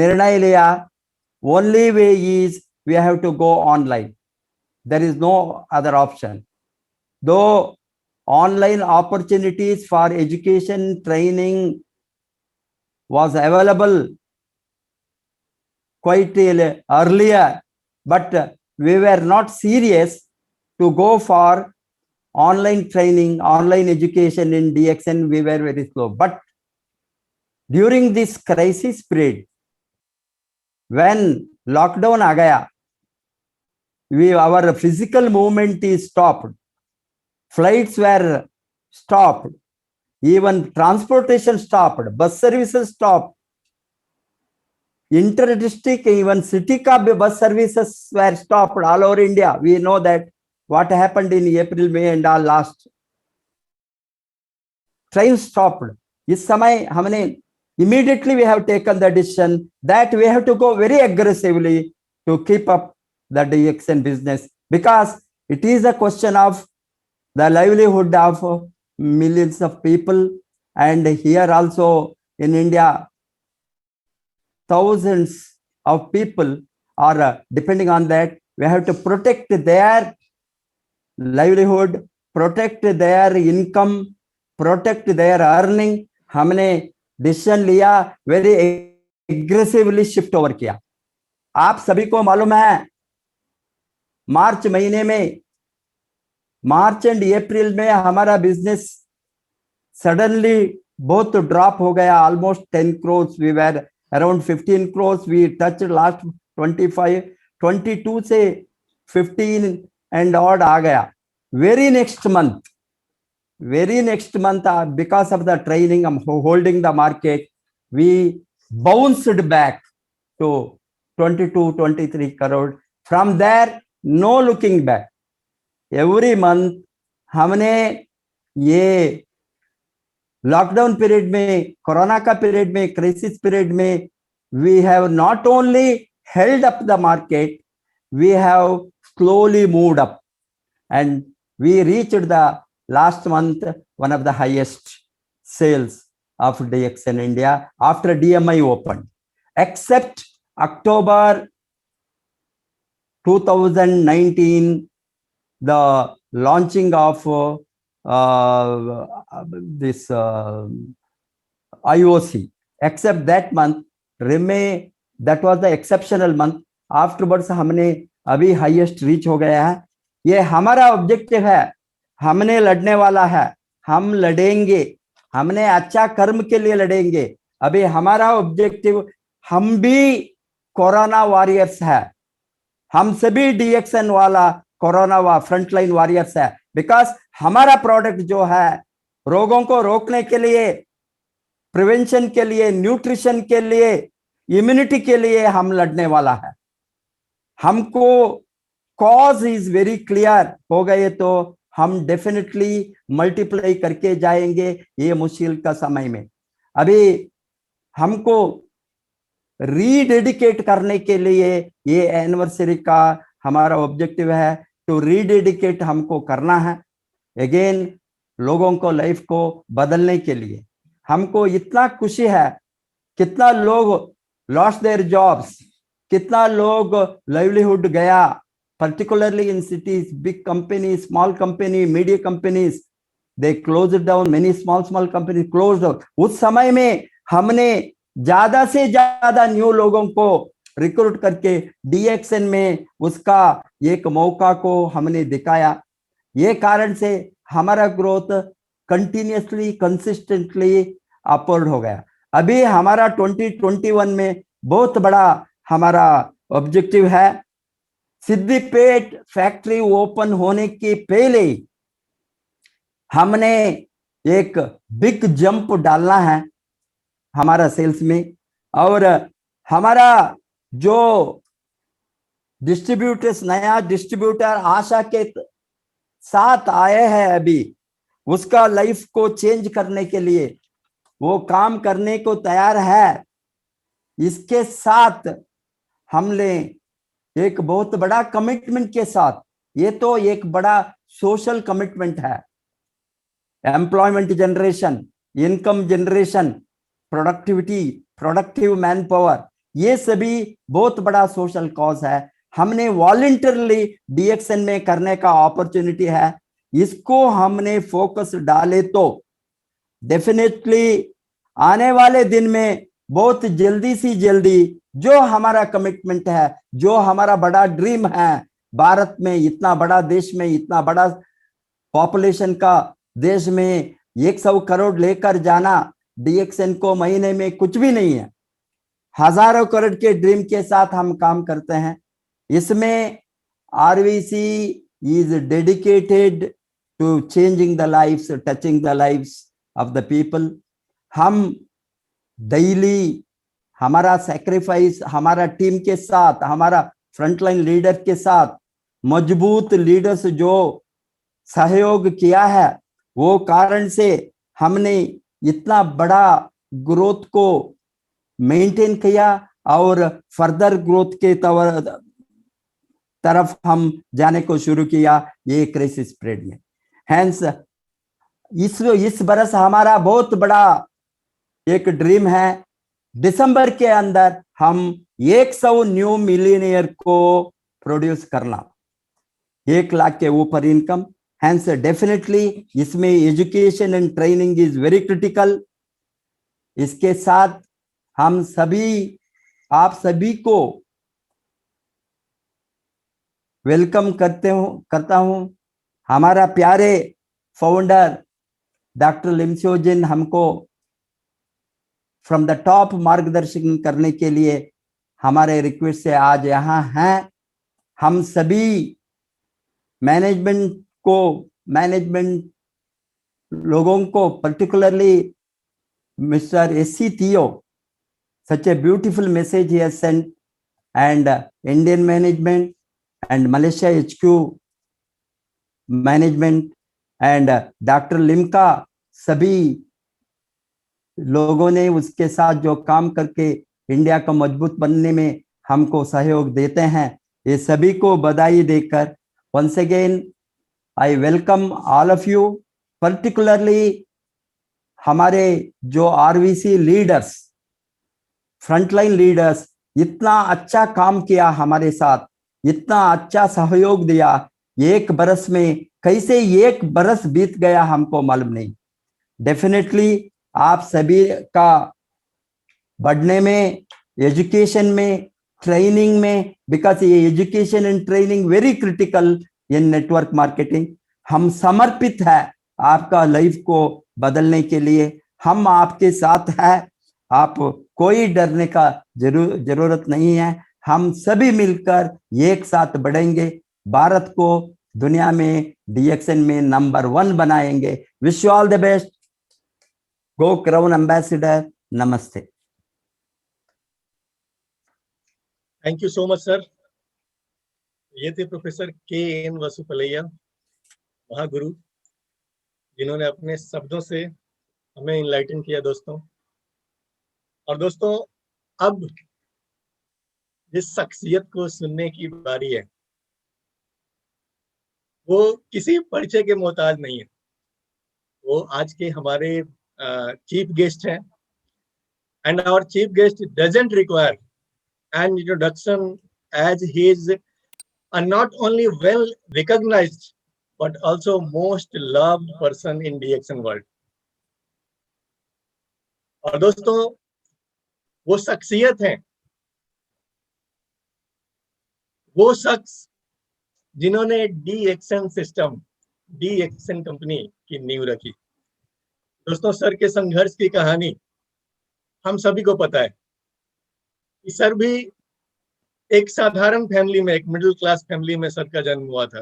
निर्णय लिया, only way is we have to go online. There is no other option. Though online opportunities for education training was available quite earlier, but we were not serious to go for online training, online education in DXN. We were very slow. But during this crisis period, when lockdown आ गया, our physical movement is stopped, flights were stopped, even transportation stopped, bus services stopped, inter-district, even city ka bus services were stopped all over India. We know that what happened in April, May and all last. Train stopped. इस समय हमने immediately we have taken the decision that we have to go very aggressively to keep up the DXN business, because it is a question of the livelihood of millions of people, and here also in India thousands of people are depending on that. We have to protect their livelihood, protect their income, protect their earning. हमने decision लिया, very aggressively shift over किया. आप सभी को मालूम है, मार्च महीने में, मार्च एंड अप्रैल में हमारा बिजनेस सडनली बहुत ड्रॉप हो गया. Almost 10 crores. We were around 15 crores. We touch last 25, 22 से 15 एंड ऑड आ गया. very next month, because of the training, I'm holding the market, we bounced back to 22-23 crore. From there, no looking back. Every month, हमने ये lockdown period में, corona का period में, crisis period में, we have not only held up the market, we have slowly moved up, and we reached the last month one of the highest sales of DXN India after DMI opened, except October 2019, the launching of this IOC. Except that month, that was the exceptional month. Afterwards, हमने अभी highest reach हो गया है. ये हमारा objective है, हमने लड़ने वाला है, हम लड़ेंगे, हमने अच्छा कर्म के लिए लड़ेंगे. अभी हमारा ऑब्जेक्टिव, हम भी कोरोना वॉरियर्स है, हम सभी DXN वाला कोरोना फ्रंटलाइन वॉरियर्स है, बिकॉज हमारा प्रोडक्ट जो है रोगों को रोकने के लिए, प्रिवेंशन के लिए, न्यूट्रिशन के लिए, इम्यूनिटी के लिए हम लड़ने वाला है. हमको कॉज इज वेरी क्लियर हो गए तो हम डेफिनेटली मल्टीप्लाई करके जाएंगे ये मुश्किल का समय में. अभी हमको रीडेडिकेट करने के लिए ये एनिवर्सरी का हमारा ऑब्जेक्टिव है, टू रीडेडिकेट हमको करना है अगेन लोगों को, लाइफ को बदलने के लिए. हमको इतना खुशी है, कितना लोग लॉस्ट देयर जॉब्स, कितना लोग लाइवलीहुड गया, particularly in cities, big companies, small company, media companies, they closed down. Many small companies closed down. उस समय में हमने ज्यादा से ज्यादा न्यू लोगों को रिक्रूट करके DXN में उसका एक मौका को हमने दिखाया. ये कारण से हमारा ग्रोथ कंटिन्यूसली, कंसिस्टेंटली अपवर्ड हो गया. अभी हमारा 2021 में बहुत बड़ा हमारा ऑब्जेक्टिव है. सिद्दीपेट फैक्ट्री ओपन होने के पहले हमने एक बिग जंप डालना है हमारा सेल्स में, और हमारा जो डिस्ट्रीब्यूटर्स, नया डिस्ट्रीब्यूटर आशा के साथ आए हैं अभी, उसका लाइफ को चेंज करने के लिए वो काम करने को तैयार है. इसके साथ हमने एक बहुत बड़ा कमिटमेंट के साथ, ये तो एक बड़ा सोशल कमिटमेंट है, employment generation, income generation, productivity, productive man power, ये सभी बहुत बड़ा सोशल कॉज है। हमने वॉलंटरली डीएक्सन में करने का अपॉर्चुनिटी है, इसको हमने फोकस डाले तो डेफिनेटली आने वाले दिन में बहुत जल्दी सी जल्दी जो हमारा कमिटमेंट है, जो हमारा बड़ा ड्रीम है, भारत में इतना बड़ा देश में, इतना बड़ा पॉपुलेशन का देश में 100 करोड़ लेकर जाना डीएक्सन को महीने में कुछ भी नहीं है। हजारों करोड़ के ड्रीम के साथ हम काम करते हैं। इसमें RVC is dedicated to changing the lifes, touching the lifes of the people. हम डेली हमारा सैक्रिफाइस, हमारा टीम के साथ, हमारा फ्रंटलाइन लीडर के साथ, मजबूत लीडर्स जो सहयोग किया है, वो कारण से हमने इतना बड़ा ग्रोथ को मेंटेन किया और फर्दर ग्रोथ के तरफ हम जाने को शुरू किया ये क्राइसिस पीरियड में। हैंस इस बरस हमारा बहुत बड़ा एक ड्रीम है, दिसंबर के अंदर हम 100 न्यू मिलियनियर को प्रोड्यूस करना, 1 लाख के ऊपर इनकम। हैंस डेफिनेटली इसमें education and training is very critical. इसके साथ हम सभी, आप सभी को वेलकम करता हूं। हमारा प्यारे फाउंडर डॉक्टर लिमसियोजिन हमको फ्रॉम द टॉप मार्गदर्शन करने के लिए हमारे रिक्वेस्ट से आज यहाँ हैं। हम सभी मैनेजमेंट लोगों को, पर्टिकुलरली मिस्टर एससी थियो, such a beautiful message he has sent, and Indian management and Malaysia HQ management and Dr. Limca, सभी लोगों ने उसके साथ जो काम करके इंडिया को मजबूत बनने में हमको सहयोग देते हैं, ये सभी को बधाई देकर once again I welcome all of you, particularly हमारे जो आरवीसी लीडर्स, फ्रंटलाइन लीडर्स, इतना अच्छा काम किया हमारे साथ, इतना अच्छा सहयोग दिया। 1 बरस में कैसे 1 बरस बीत गया हमको मालूम नहीं। डेफिनेटली आप सभी का बढ़ने में, एजुकेशन में, ट्रेनिंग में, बिकॉज ये education and training very critical in network marketing, हम समर्पित है आपका लाइफ को बदलने के लिए। हम आपके साथ हैं, आप कोई डरने का जरूरत नहीं है। हम सभी मिलकर एक साथ बढ़ेंगे, भारत को दुनिया में डीएक्सन में नंबर 1 बनाएंगे। Wish you all the best. Go crown ambassador. नमस्ते। Thank you so much sir. ये थे प्रोफेसर के.एन. वसुपलैया, महागुरु, जिन्होंने अपने शब्दों से हमें इनलाइटन किया दोस्तों। और दोस्तों, अब जिस शख्सियत को सुनने की बारी है, वो किसी परिचय के मोहताज नहीं है। वो आज के हमारे चीफ गेस्ट हैं, and our chief guest doesn't require an introduction, as he is a not only well recognized but also most loved person in DXN world. और दोस्तों, वो शख्सियत हैं, वो शख्स जिन्होंने DXN सिस्टम, DXN कंपनी की नींव रखी। दोस्तों, सर के संघर्ष की कहानी हम सभी को पता है। सर भी एक साधारण फैमिली में, एक मिडिल क्लास फैमिली में सर का जन्म हुआ था।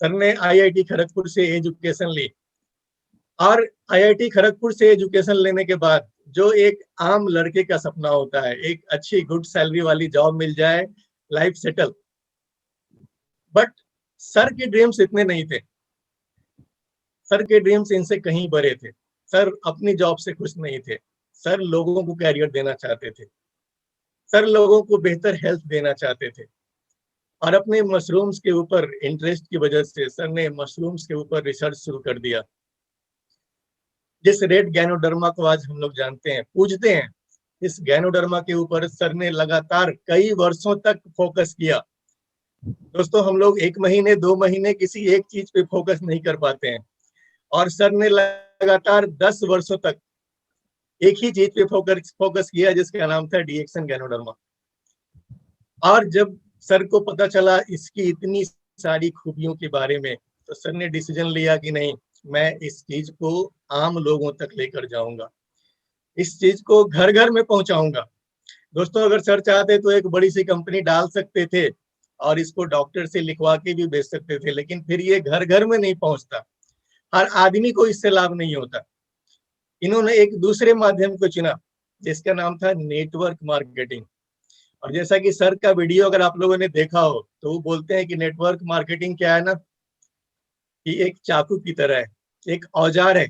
सर ने आईआईटी खड़गपुर से एजुकेशन ली, और आईआईटी खड़गपुर से एजुकेशन लेने के बाद जो एक आम लड़के का सपना होता है, एक अच्छी गुड सैलरी वाली जॉब मिल जाए, लाइफ सेटल, बट सर के ड्रीम्स इतने नहीं थे। सर के ड्रीम्स इनसे कहीं बड़े थे। सर अपनी जॉब से खुश नहीं थे। सर लोगों को कैरियर देना चाहते थे। सर लोगों को बेहतर हेल्थ देना चाहते थे। और अपने मशरूम्स के ऊपर इंटरेस्ट की वजह से सर ने मशरूम्स के ऊपर रिसर्च शुरू कर दिया। जिस रेड गैनोडर्मा को आज हम लोग जानते हैं, पूजते हैं, इस गैनोडर्मा के ऊपर सर ने लगातार कई वर्षों तक फोकस किया। दोस्तों, हम लोग 1 महीने 2 महीने किसी एक चीज पे फोकस नहीं कर पाते हैं, और सर ने लगातार 10 वर्षों तक एक ही चीज पे फोकस किया, जिसका नाम था डीएक्सन गैनोडर्मा। और जब सर को पता चला इसकी इतनी सारी खूबियों के बारे में, तो सर ने डिसीजन लिया कि नहीं, मैं इस चीज को आम लोगों तक लेकर जाऊंगा, इस चीज को घर घर में पहुंचाऊंगा। दोस्तों, अगर सर चाहते तो एक बड़ी सी कंपनी डाल सकते थे और इसको डॉक्टर से लिखवा के भी बेच सकते थे, लेकिन फिर ये घर घर में नहीं पहुंचता, हर आदमी को इससे लाभ नहीं होता। इन्होंने एक दूसरे माध्यम को चुना, जिसका नाम था नेटवर्क मार्केटिंग। और जैसा कि सर का वीडियो अगर आप लोगों ने देखा हो, तो वो बोलते हैं कि नेटवर्क मार्केटिंग क्या है ना, कि एक चाकू की तरह है, एक औजार है।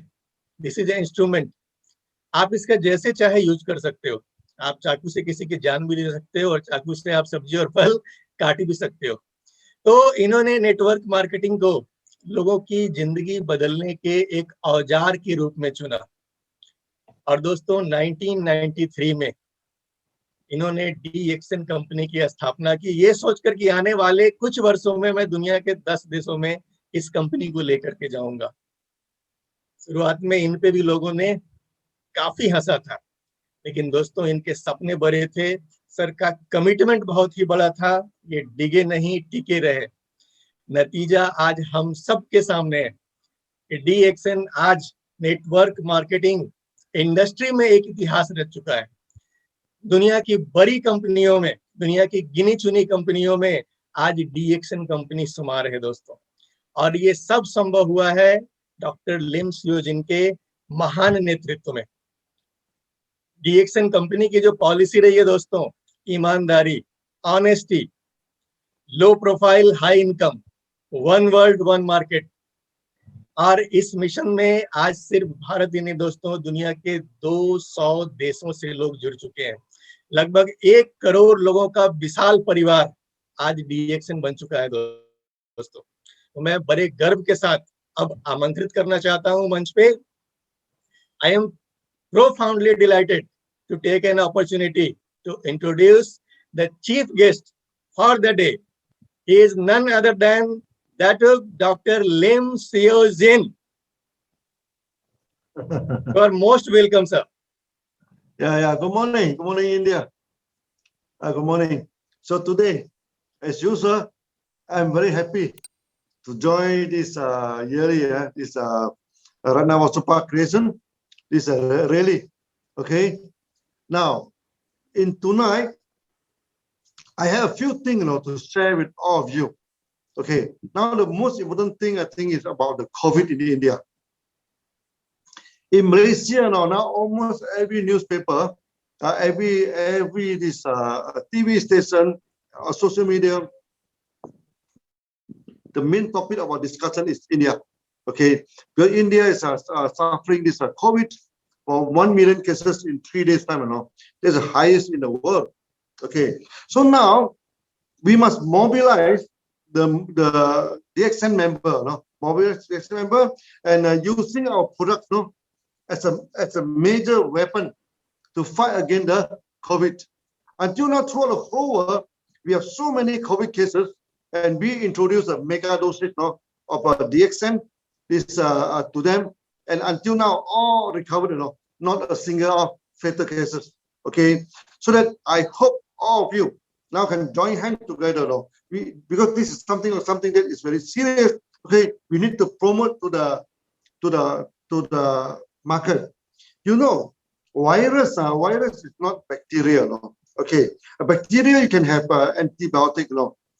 This is a instrument. आप इसका जैसे चाहे यूज कर सकते हो। आप चाकू से किसी की जान भी ले सकते हो, और चाकू से आप सब्जी और फल काट भी सकते हो। तो इन्होंने नेटवर्क मार्केटिंग को लोगों की जिंदगी बदलने के एक औजार के रूप में चुना। और दोस्तों, 1993 में इन्होंने डीएक्सन कंपनी की स्थापना की, ये सोचकर कि आने वाले कुछ वर्षों में मैं दुनिया के 10 देशों में इस कंपनी को लेकर के जाऊंगा। शुरुआत में इन पे भी लोगों ने काफी हंसा था, लेकिन दोस्तों, इनके सपने बड़े थे, सर का कमिटमेंट बहुत ही बड़ा था। ये डिगे नहीं, टिके रहे। नतीजा आज हम सब के सामने है कि डीएक्सन आज नेटवर्क मार्केटिंग इंडस्ट्री में एक इतिहास रच चुका है। दुनिया की बड़ी कंपनियों में, दुनिया की गिनी चुनी कंपनियों में आज डीएक्सन कंपनी शुमार है दोस्तों। और ये सब संभव हुआ है डॉक्टर लिम सियोजिन के महान नेतृत्व में। डीएक्सन कंपनी की जो पॉलिसी रही है दोस्तों, ईमानदारी, honesty, low profile, high income, one world one market. और इस मिशन में आज सिर्फ भारत ही नहीं दोस्तों, दुनिया के 200 देशों से लोग जुड़ चुके हैं। लगभग 1 करोड़ लोगों का विशाल परिवार आज डीएक्सन बन चुका है दोस्तों। तो मैं बड़े गर्व के साथ अब आमंत्रित करना चाहता हूं मंच पे। I am profoundly delighted to take an opportunity to introduce the chief guest for the day. He is none other than that of Dr. Lim Siyo-jin. You are most welcome, sir. Yeah. Good morning, India. Good morning. So today, as usual, I'm very happy to join this yearly this Ratna Vasupa creation. This rally. Okay. Now, in tonight, I have a few things to share with all of you. Okay. Now, the most important thing I think is about the COVID in India. In Malaysia now almost every newspaper, every this TV station, social media, the main topic about discussion is India. Okay, because India is suffering this COVID for 1 million cases in 3 days time. That's the highest in the world. Okay, so now we must mobilize the DXN member, mobilize DXN member, and using our product, as a major weapon to fight against the COVID. Until now, throughout the whole world, we have so many COVID cases, and we introduced a mega dosage of DXN to them, and until now, all recovered, not a single fatal cases. Okay, so that I hope all of you now can join hands together, because this is something that is very serious. Okay, we need to promote to the market. Virus is not bacteria, Okay, a bacteria you can have antibiotic,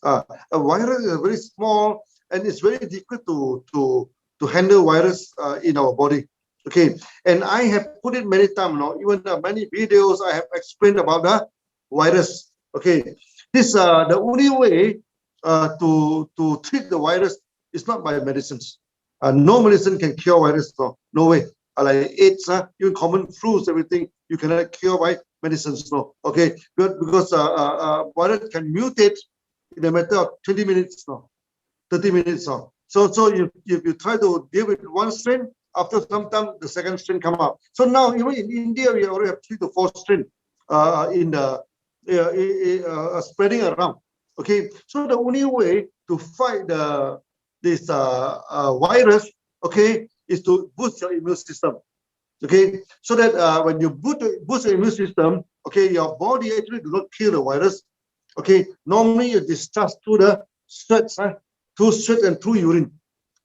A virus is very small, and it's very difficult to handle virus in our body. Okay, and I have put it many times, even many videos I have explained about the virus. Okay, this the only way to treat the virus is not by medicines. No medicine can cure virus. No way. Like AIDS, even common flus, everything you cannot cure by medicines. Okay, because virus can mutate in a matter of 20 minutes, 30 minutes. So if you try to deal with one strain, after some time the second strain come out. So now even in India we already have 3 to 4 strains in the spreading around. Okay, so the only way to fight this virus, okay, is to boost your immune system. Okay, so that when you boost your immune system, okay, your body actually do not kill the virus. Okay, normally you discharge through the sweat, through sweat and through urine,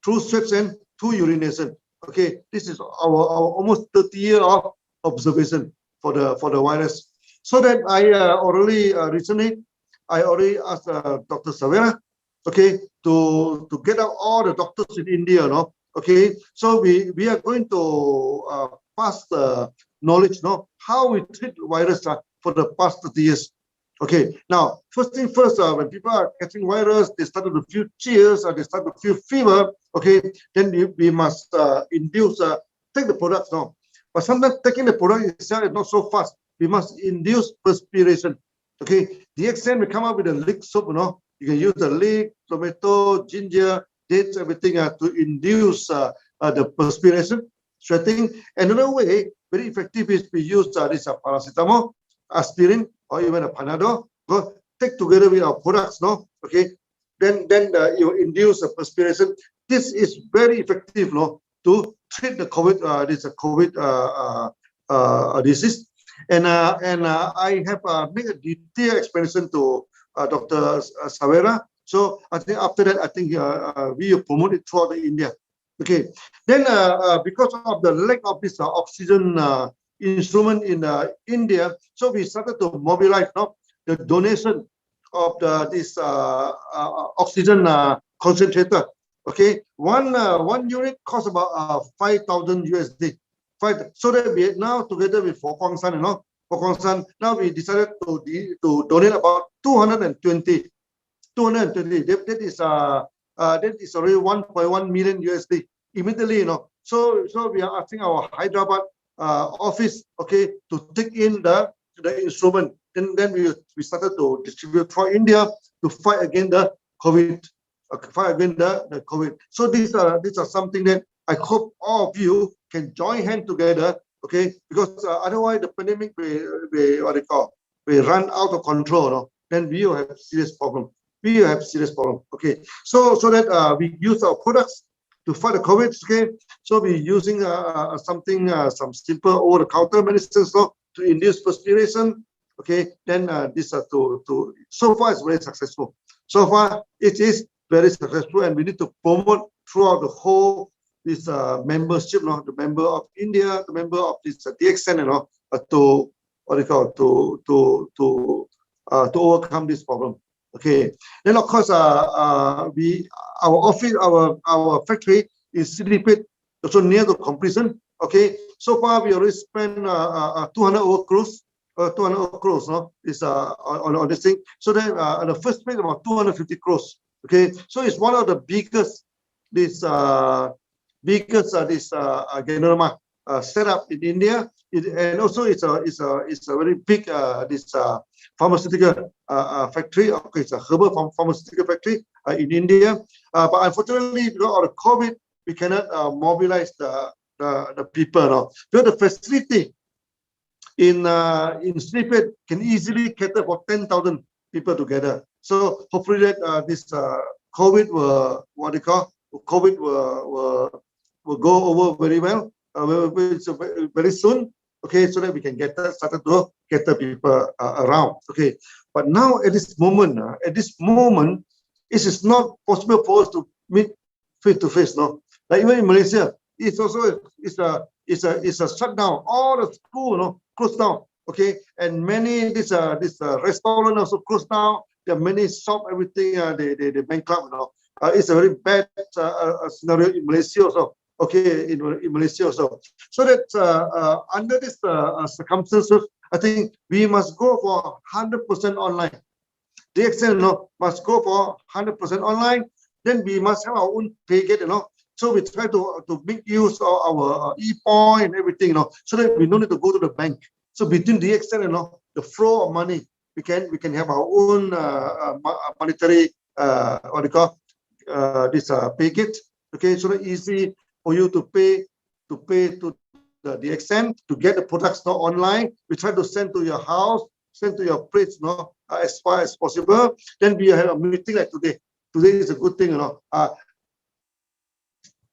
through sweats and through urination. Okay, this is our almost 30 years of observation for the virus. So that I recently asked Dr. Savera, okay, to get out all the doctors in India, no, okay. So we are going to pass the knowledge, no, how we treat the virus for the past 30 years. Okay, now first thing first, when people are catching virus, they start to feel chills or they start to feel fever. Okay, then we must induce take the products now. But sometimes taking the product itself is not so fast. We must induce perspiration. Okay, DXN will come up with a leek soap. You know, you can use the leek, tomato, ginger, dates, everything to induce the perspiration, sweating. Another way, very effective, is we use this paracetamol, aspirin, or even a Panadol. Go take together with our products, no? Okay, then you induce a perspiration. This is very effective, no, to treat the COVID disease. And I have made a detailed explanation to Dr. Savera. So I think after that, I think we promote it throughout India. Okay. Then because of the lack of this oxygen instrument in India, so we started to mobilize the donation of this oxygen concentrator. Okay, one unit costs about 5,000 USD. So that we now together with Fokwangsan, now we decided to donate about 220. That is already 1.1 million USD immediately, So we are asking our Hyderabad office, okay, to take in the instrument. And then we started to distribute for India to fight against the COVID. The COVID. So these are something that I hope all of you can join hands together, okay? Because otherwise the pandemic will run out of control. Then we will have serious problem. Okay. So that we use our products to fight the COVID. Okay. So we're using some simple over-the-counter medicines to induce perspiration. Okay. Then this so far it's very successful. So far it is very successful, and we need to promote throughout the whole this membership, the member of India, the member of this DXN, to overcome this problem. Okay. Then of course, our office, our factory is Siddipet, also near the completion. Okay. So far we already spent 200 crores. 200 crores, is on this thing. So then on the first phase about 250 crores. Okay, so it's one of the biggest Ganoderma setup in India, and also it's a very big pharmaceutical factory. Okay, it's a herbal pharmaceutical factory in India. But unfortunately, because of the COVID, we cannot mobilize the people. Because the facility in Siddipet can easily cater for 10,000 people together. So hopefully that this COVID will go over very well, very soon. Okay, so that we can started to get the people around. Okay, but now at this moment, it is not possible for us to meet face to face. No, like even in Malaysia, it's also it's a shutdown. All the school, closed down. Okay, and many this restaurant also closed down. There are many shops, everything they bankrupt. It's a very bad scenario in Malaysia also. Okay, in Malaysia also. So that under this circumstances, I think we must go for 100% online. DXN must go for 100% online. Then we must have our own pay gate, So we try to make use of our e-point and everything, so that we don't need to go to the bank. So between DXN and the flow of money, we can have our own monetary this pay gate. Okay, so that easy for you to pay to the DXN to get the products now online. We try to send to your house, send to your place, as far as possible. Then we have a meeting like today. Today is a good thing,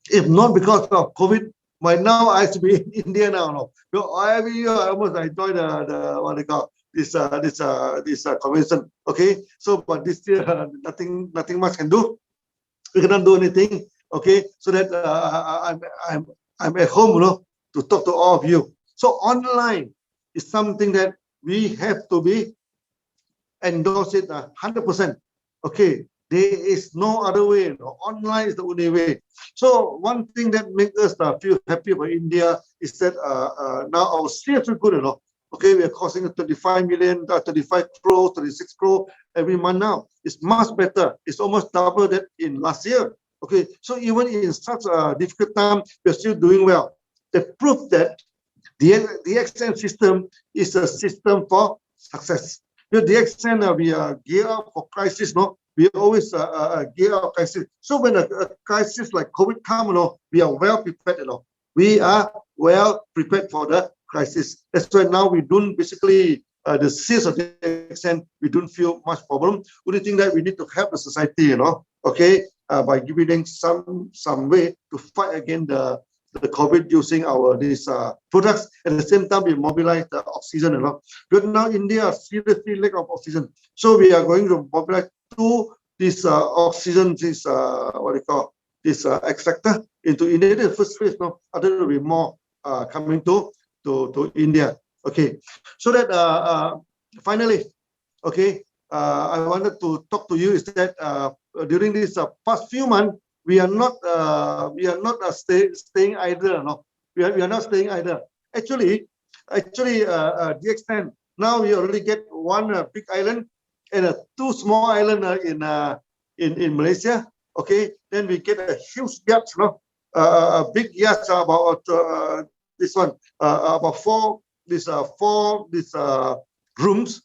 if not because of COVID, by now I should be in India now. Every year almost I join the what they call this convention. Okay, so but this year nothing much can do. We cannot do anything. Okay, so that I'm at home, to talk to all of you. So online is something that we have to be endorse it 100%. Okay, there is no other way. Online is the only way. So one thing that makes us feel happy about India is that now our sales are good, Okay, we are costing 35 million, 35 crores, 36 crores every month now. It's much better. It's almost double that in last year. Okay, so even in such a difficult time, we're still doing well. The proof that the DXN system is a system for success. With DXN, we are gear up for crisis, we always gear up crisis. So when a crisis like COVID comes, we are well prepared, We are well prepared for the crisis. That's why now we don't basically the sales of DXN, we don't feel much problem. Only thing that we need to help the society, okay, by giving some way to fight against the COVID using our these products. At the same time, we mobilize the oxygen, Because now India seriously lack of oxygen, so we are going to mobilize to this oxygen, this what they call this extractor into India. The first phase, other will be more coming to India. Okay, so that finally, okay, I wanted to talk to you is that during this past few months, we are not staying idle. We are not staying idle. Actually, DXN now we already get one big island and two small island in Malaysia. Okay, then we get a huge yacht, a big yacht about this one about four rooms.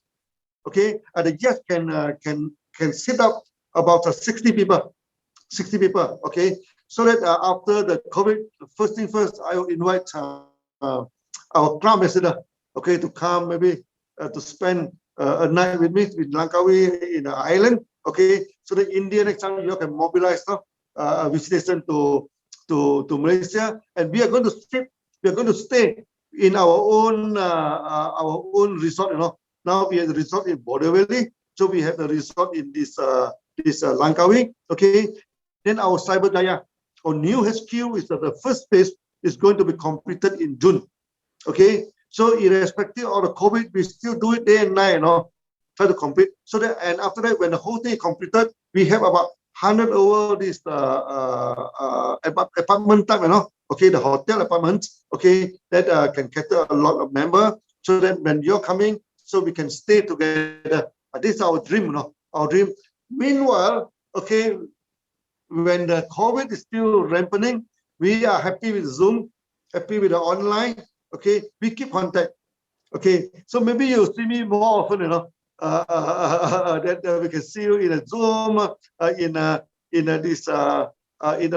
Okay, and the yacht can sit up about 60 people. 60 people. Okay, so that after the COVID, first thing first, I will invite our club ambassador, okay, to come maybe to spend a night with me with Langkawi in an island. Okay, so the India next time you can mobilize a visitation to Malaysia, and we are going to stay. We are going to stay in our own resort. Now we have the resort in Border Valley, so we have the resort in this Langkawi. Okay, then our Cyberjaya, our new HQ is the first phase is going to be completed in June. Okay, so irrespective of the COVID, we still do it day and night. Try to complete. So that, and after that, when the whole thing is completed, we have about 100 over this apartment type, okay, the hotel apartments, okay, that can cater a lot of members, so that when you're coming, so we can stay together. This is our dream, our dream. Meanwhile, okay, when the COVID is still rampant, we are happy with Zoom, happy with the online, okay, we keep contact. Okay, so maybe you'll see me more often, that we can see you in a Zoom, in a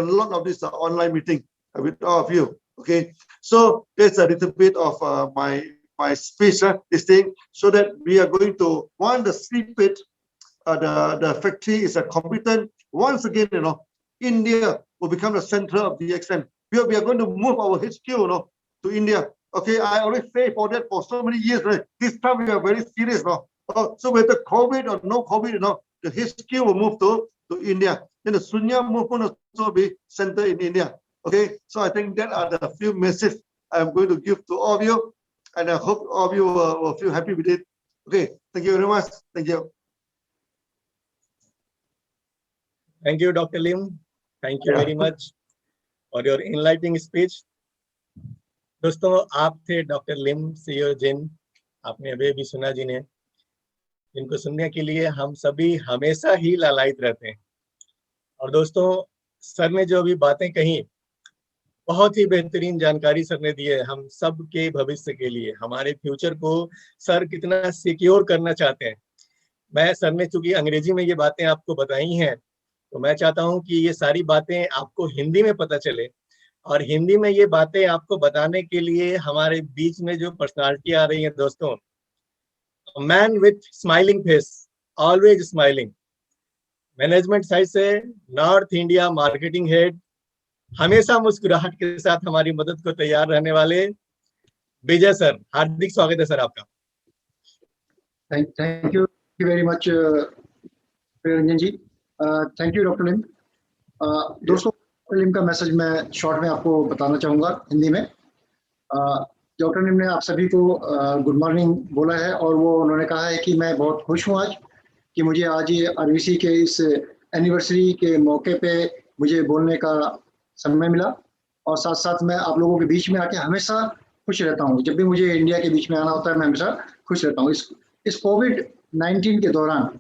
lot of this online meeting with all of you. Okay, so that's a little bit of my speech, this thing, so that we are going to the sleepage, the factory is a competent. Once again, India will become the center of DXN. We are going to move our HQ, to India. Okay, I already say for that for so many years. Right? This time we are very serious, so whether COVID or no COVID, the HQ will move to India. Then the Sunya movement also be centered in India. Okay, so I think that are the few messages I'm going to give to all of you, and I hope all of you will feel happy with it. Okay, thank you very much. Thank you. Thank you, Dr. Lim. Thank you very much for your enlightening speech. दोस्तों, आप थे doctor लिम सियो जिन, आपने अभी भी सुना जिन्हें, जिनको सुनने के लिए हम सभी हमेशा ही लालायित रहते हैं। और दोस्तों, सर ने जो अभी बातें कही, बहुत ही बेहतरीन जानकारी सर ने दी है हम सब के भविष्य के लिए, हमारे फ्यूचर को सर कितना सिक्योर करना चाहते हैं। मैं सर ने चूंकि अंग्रेजी में ये बातें आपको बताई हैं, तो मैं चाहता हूं कि ये सारी बातें आपको हिंदी में पता चले, और हिंदी में ये बातें आपको बताने के लिए हमारे बीच में जो पर्सनालिटी आ रही है दोस्तों, man with smiling face, always smiling, management side से नॉर्थ इंडिया मार्केटिंग हेड, हमेशा मुस्कुराहट के साथ हमारी मदद को तैयार रहने वाले विजय सर, हार्दिक स्वागत है सर आपका। Thank you very much Ranjan ji. Thank you doctor Lim. दोस्तों, डॉक्टर लिम का मैसेज मैं शॉर्ट में आपको बताना चाहूँगा हिंदी में। डॉक्टर लिम ने आप सभी को गुड मॉर्निंग बोला है और वो उन्होंने कहा है कि मैं बहुत खुश हूँ आज कि मुझे आज ये आरबीसी के इस एनिवर्सरी के मौके पे मुझे बोलने का समय मिला, और साथ साथ मैं आप लोगों के बीच में आके हमेशा खुश रहता हूँ। जब भी मुझे इंडिया के बीच में आना होता है मैं हमेशा खुश रहता हूँ। इस कोविड-19 के दौरान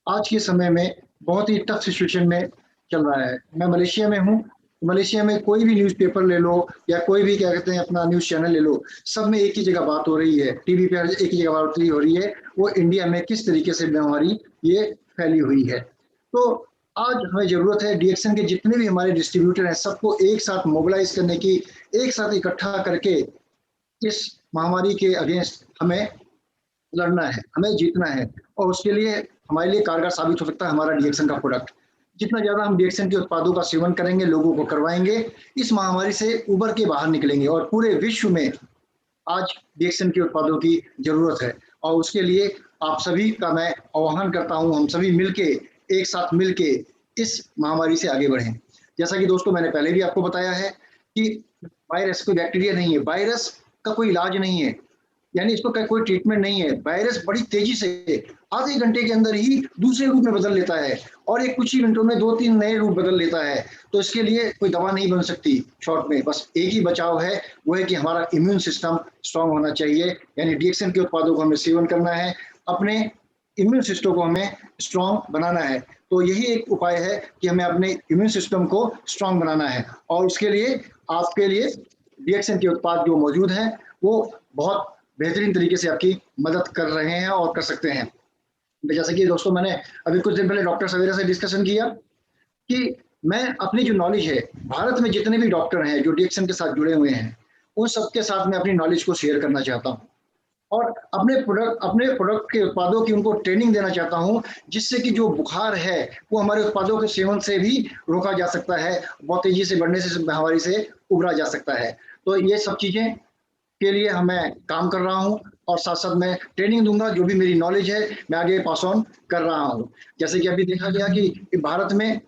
आज के समय में बहुत ही टफ सिचुएशन में चल रहा है। मैं मलेशिया में हूँ। मलेशिया में कोई भी न्यूज़पेपर ले लो या कोई भी क्या कहते हैं अपना न्यूज़ चैनल ले लो, सब में एक ही जगह बात हो रही है, टीवी पे एक ही जगह बात हो रही है, वो इंडिया में किस तरीके से बीमारी ये फैली हुई है। तो आज हमें ज़रूरत है डीएक्सन के जितने भी हमारे डिस्ट्रीब्यूटर हैं सबको एक साथ मोबिलाइज करने की, एक साथ इकट्ठा करके इस महामारी के अगेंस्ट हमें लड़ना है, हमें जीतना है। और उसके लिए हमारे लिए कारगर साबित हो सकता है हमारा डीएक्सन का प्रोडक्ट। जितना ज़्यादा हम डीएक्सन के उत्पादों का सेवन करेंगे, लोगों को करवाएंगे, इस महामारी से उबर के बाहर निकलेंगे। और पूरे विश्व में आज डीएक्सन के उत्पादों की जरूरत है और उसके लिए आप सभी का मैं आह्वान करता हूं, हम सभी मिलके एक साथ मिलके इस महामारी से आगे बढ़ें। जैसा कि दोस्तों मैंने पहले भी आपको बताया है कि वायरस कोई बैक्टीरिया नहीं है, वायरस का कोई इलाज नहीं है, यानी इसको कोई ट्रीटमेंट नहीं है। वायरस बड़ी तेजी से आधे घंटे के अंदर ही दूसरे रूप में बदल लेता है और एक कुछ ही मिनटों में 2-3 नए रूप बदल लेता है। तो इसके लिए कोई दवा नहीं बन सकती शॉर्ट में, बस एक ही बचाव है, वो है कि हमारा इम्यून सिस्टम स्ट्रांग होना चाहिए। यानी डीएक्सन के उत्पादों को हमें सेवन करना है, अपने इम्यून सिस्टम को हमें स्ट्रांग बनाना है। तो यही एक उपाय है कि हमें अपने इम्यून सिस्टम को स्ट्रांग बनाना है और उसके लिए आपके लिए डीएक्सन के उत्पाद जो मौजूद हैं वो बहुत बेहतरीन तरीके से आपकी मदद कर रहे हैं और कर सकते हैं। जैसे कि दोस्तों मैंने अभी कुछ दिन पहले डॉक्टर सवेरा से डिस्कशन किया कि मैं अपनी जो नॉलेज है, भारत में जितने भी डॉक्टर हैं जो डीएक्सन के साथ जुड़े हुए हैं, उन सबके साथ मैं अपनी नॉलेज को शेयर करना चाहता हूँ और अपने प्रोडक्ट के उत्पादों की उनको ट्रेनिंग देना चाहता हूँ, जिससे कि जो बुखार है वो हमारे उत्पादों के सेवन से भी रोका जा सकता है, बहुत तेजी से बढ़ने से महामारी से उबरा जा सकता है। तो ये सब चीज़ें के लिए मैं काम कर रहा हूं और साथ साथ मैं ट्रेनिंग दूंगा, जो भी मेरी नॉलेज है मैं आगे पास ऑन कर रहा हूं। जैसे कि अभी देखा गया कि भारत में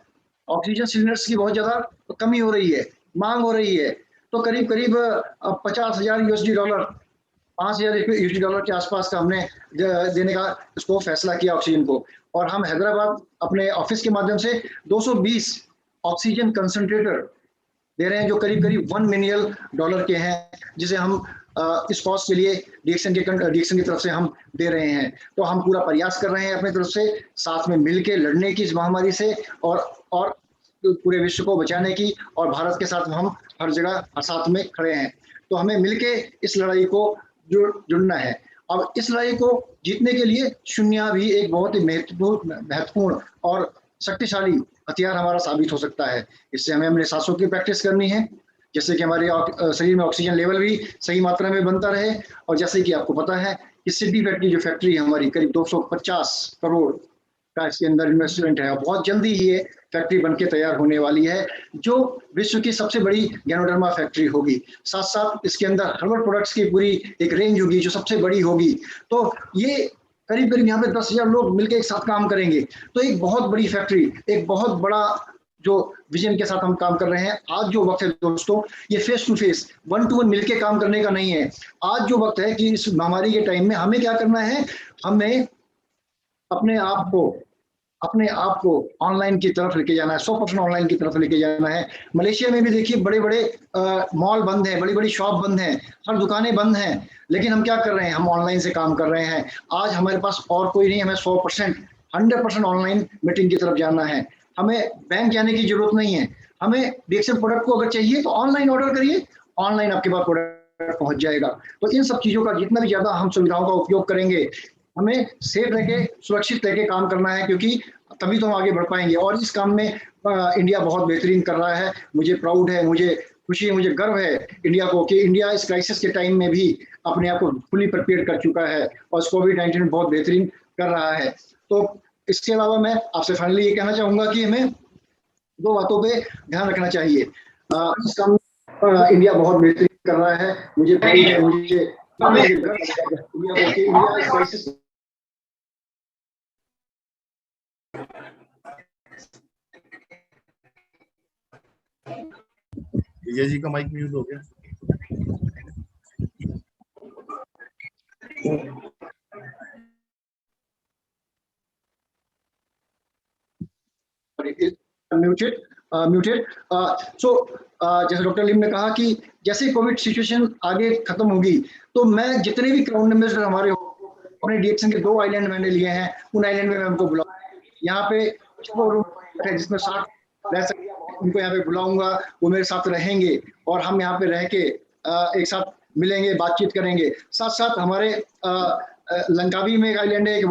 ऑक्सीजन सिलेंडर्स की बहुत ज़्यादा कमी हो रही है, मांग हो रही है, तो करीब करीब 50,000 यूएसडी डॉलर, 5,000 यूएसडी डॉलर के आसपास का हमने देने का इसको फैसला किया ऑक्सीजन को। और हम हैदराबाद अपने ऑफिस के माध्यम से 220 ऑक्सीजन कंसंट्रेटर दे रहे हैं जो करीब करीब $1 मिलियन के हैं, जिसे हम इस कॉस्ट के लिए डीएक्सन की तरफ से हम दे रहे हैं। तो हम पूरा प्रयास कर रहे हैं अपनी तरफ से साथ में मिलके लड़ने की इस महामारी से और पूरे विश्व को बचाने की, और भारत के साथ हम हर जगह साथ में खड़े हैं। तो हमें मिलके इस लड़ाई को जुड़ना है। अब इस लड़ाई को जीतने के लिए शून्य भी एक बहुत ही महत्वपूर्ण और शक्तिशाली हथियार हमारा साबित हो सकता है। इससे हमें अपने सांसों की प्रैक्टिस करनी है, जैसे कि हमारे शरीर में ऑक्सीजन लेवल भी सही मात्रा में बनता रहे। और जैसे कि आपको पता है कि सिड्नी फैक्ट्री जो फैक्ट्री है हमारी, करीब 250 करोड़ का इसके अंदर इन्वेस्टमेंट है और बहुत जल्दी ही ये फैक्ट्री बनके तैयार होने वाली है, जो विश्व की सबसे बड़ी गैनोडर्मा फैक्ट्री होगी। साथ साथ इसके अंदर हर्बल प्रोडक्ट्स की पूरी एक रेंज होगी जो सबसे बड़ी होगी। तो ये करीब करीब यहाँ पे 10,000 लोग मिलकर एक साथ काम करेंगे, तो एक बहुत बड़ी फैक्ट्री, एक बहुत बड़ा जो विजन के साथ हम काम कर रहे हैं। आज जो वक्त है दोस्तों, ये फेस टू फेस 1-to-1 मिलके काम करने का नहीं है। आज जो वक्त है कि इस महामारी के टाइम में हमें क्या करना है, हमें अपने आप को ऑनलाइन की तरफ लेके जाना है, 100% ऑनलाइन की तरफ लेके जाना है। मलेशिया में भी देखिए बड़े बड़े मॉल बंद हैं, बड़ी बड़ी शॉप बंद हैं, हर दुकानें बंद हैं, लेकिन हम क्या कर रहे हैं, हम ऑनलाइन से काम कर रहे हैं। आज हमारे पास और कोई नहीं, हमें 100% ऑनलाइन मीटिंग की तरफ जाना है। हमें बैंक जाने की जरूरत नहीं है। हमें डीएक्सन प्रोडक्ट को अगर चाहिए तो ऑनलाइन ऑर्डर करिए, ऑनलाइन आपके पास प्रोडक्ट पहुंच जाएगा। तो इन सब चीज़ों का जितना भी ज़्यादा हम सुविधाओं का उपयोग करेंगे, हमें सेफ रह के सुरक्षित रह के काम करना है, क्योंकि तभी तो हम आगे बढ़ पाएंगे। और इस काम में इंडिया बहुत बेहतरीन कर रहा है। मुझे प्राउड है, मुझे खुशी है, मुझे गर्व है इंडिया को कि इंडिया इस क्राइसिस के टाइम में भी अपने आप को फुली प्रिपेयर कर चुका है और इस कोविड-19 बहुत बेहतरीन कर रहा है। तो इसके अलावा मैं आपसे फाइनली ये कहना चाहूंगा कि हमें 2 बातों पे ध्यान रखना चाहिए। इस काम में इंडिया बहुत बेहतरीन कर रहा है। मुझे प्राउड है, मुझे गर्व है इंडिया को कि इंडिया इस क्राइसिस विजय जी का माइक म्यूट हो गया। Muted muted. सो जैसे डॉक्टर लिम ने कहा कि जैसे कोविड सिचुएशन आगे खत्म होगी तो मैं जितने भी क्राउन एम्बेसडर हमारे अपने डीएक्सन के 2 आइलैंड मैंने लिए हैं, उन आइलैंड में मैं उनको बुलाऊंगा। यहाँ पे वो रूम है जिसमें 60 रह सकते, उनको यहाँ पे बुलाऊंगा, वो मेरे साथ रहेंगे और हम यहाँ पे रह के एक साथ मिलेंगे, बातचीत करेंगे। साथ साथ हमारे लंकावी में एक आइलैंड है, एक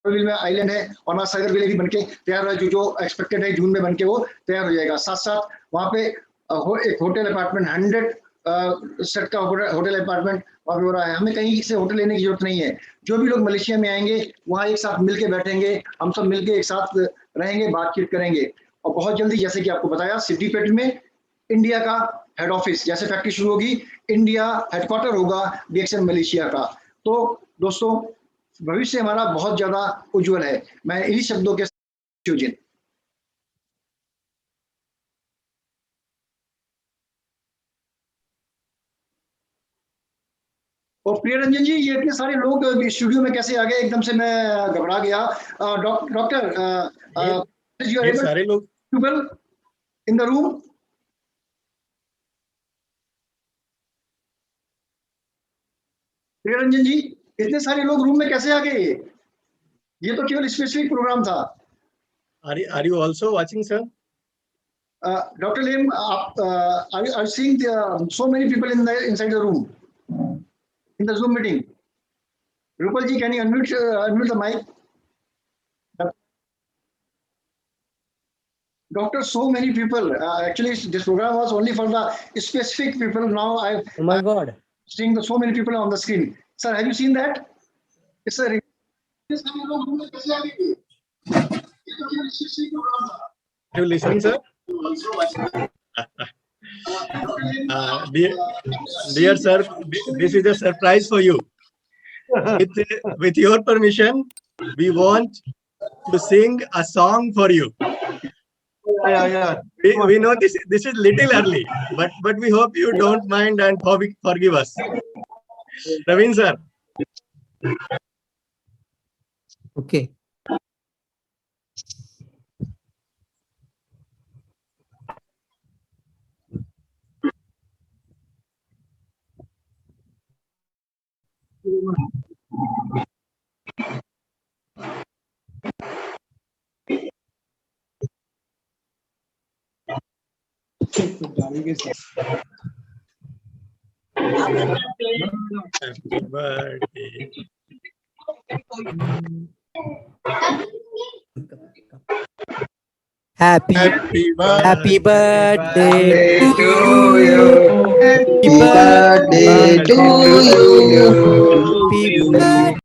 में आइलैंड है और वहाँ सागर विले भी बनके तैयार है, जो एक्सपेक्टेड है जून में बनके वो तैयार हो जाएगा। साथ साथ वहाँ पे एक होटल अपार्टमेंट 100 सेट का होटल अपार्टमेंट वहाँ पे हो रहा है। हमें कहीं से होटल लेने की जरूरत नहीं है। जो भी लोग मलेशिया में आएंगे वहाँ एक साथ मिलके बैठेंगे, हम सब मिलके एक साथ रहेंगे, बातचीत करेंगे। और बहुत जल्दी जैसे कि आपको बताया सिद्दीपेट में इंडिया का हेड ऑफिस जैसे फैक्ट्री शुरू होगी, इंडिया हेडक्वार्टर होगा डीएक्सन मलेशिया का। तो दोस्तों भविष्य हमारा बहुत ज्यादा उज्जवल है। मैं इन्हीं शब्दों के साथ और प्रिय रंजन जी, ये इतने सारे लोग स्टूडियो में कैसे आ गए? एकदम से मैं घबरा गया। डॉक्टर ये सारे लोग इन द रूम। प्रिय रंजन जी, इतने सारे लोग रूम में कैसे आ गए? ये तो केवल स्पेसिफिक प्रोग्राम था। Are you also watching, sir? Dr. Lim, are seeing so many people inside the room in the Zoom meeting. Rupal ji, can you unmute the mic? Doctor, so many people. Actually, this program was only for the specific people. Now I'm seeing so many people on the screen. Sir, have you seen that? It's a. You listening, sir? Dear sir, this is a surprise for you. With your permission, we want to sing a song for you. Yeah. We know this is little early, but we hope you don't mind and forgive us. Ravin sir. Okay. Happy birthday. Happy birthday to you. Happy birthday to you. Happy birthday.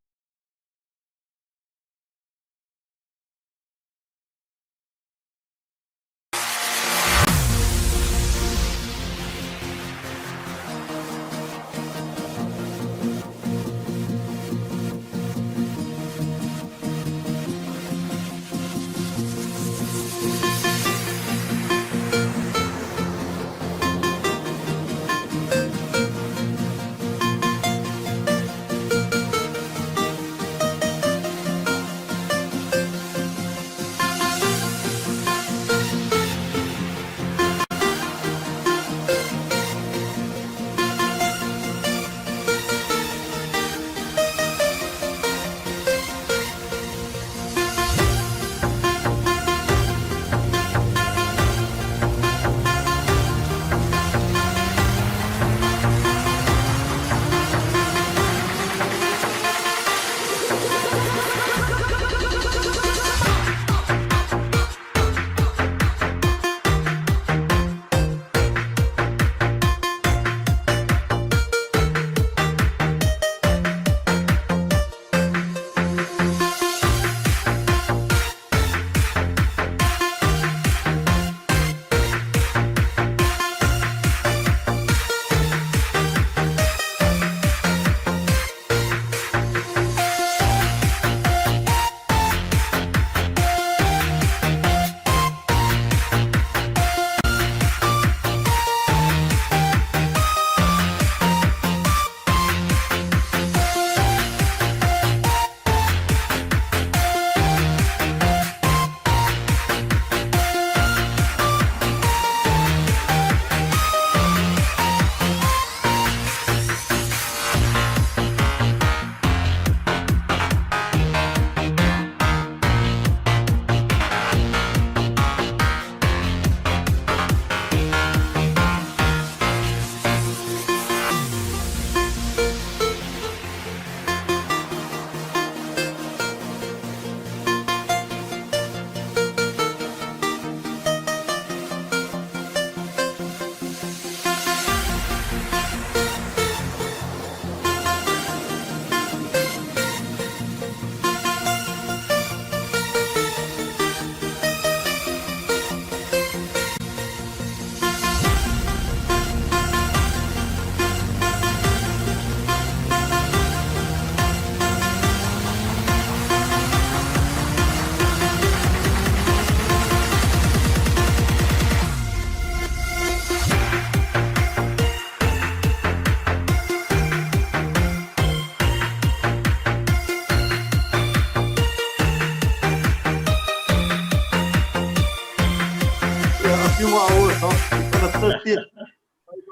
few more hours, no?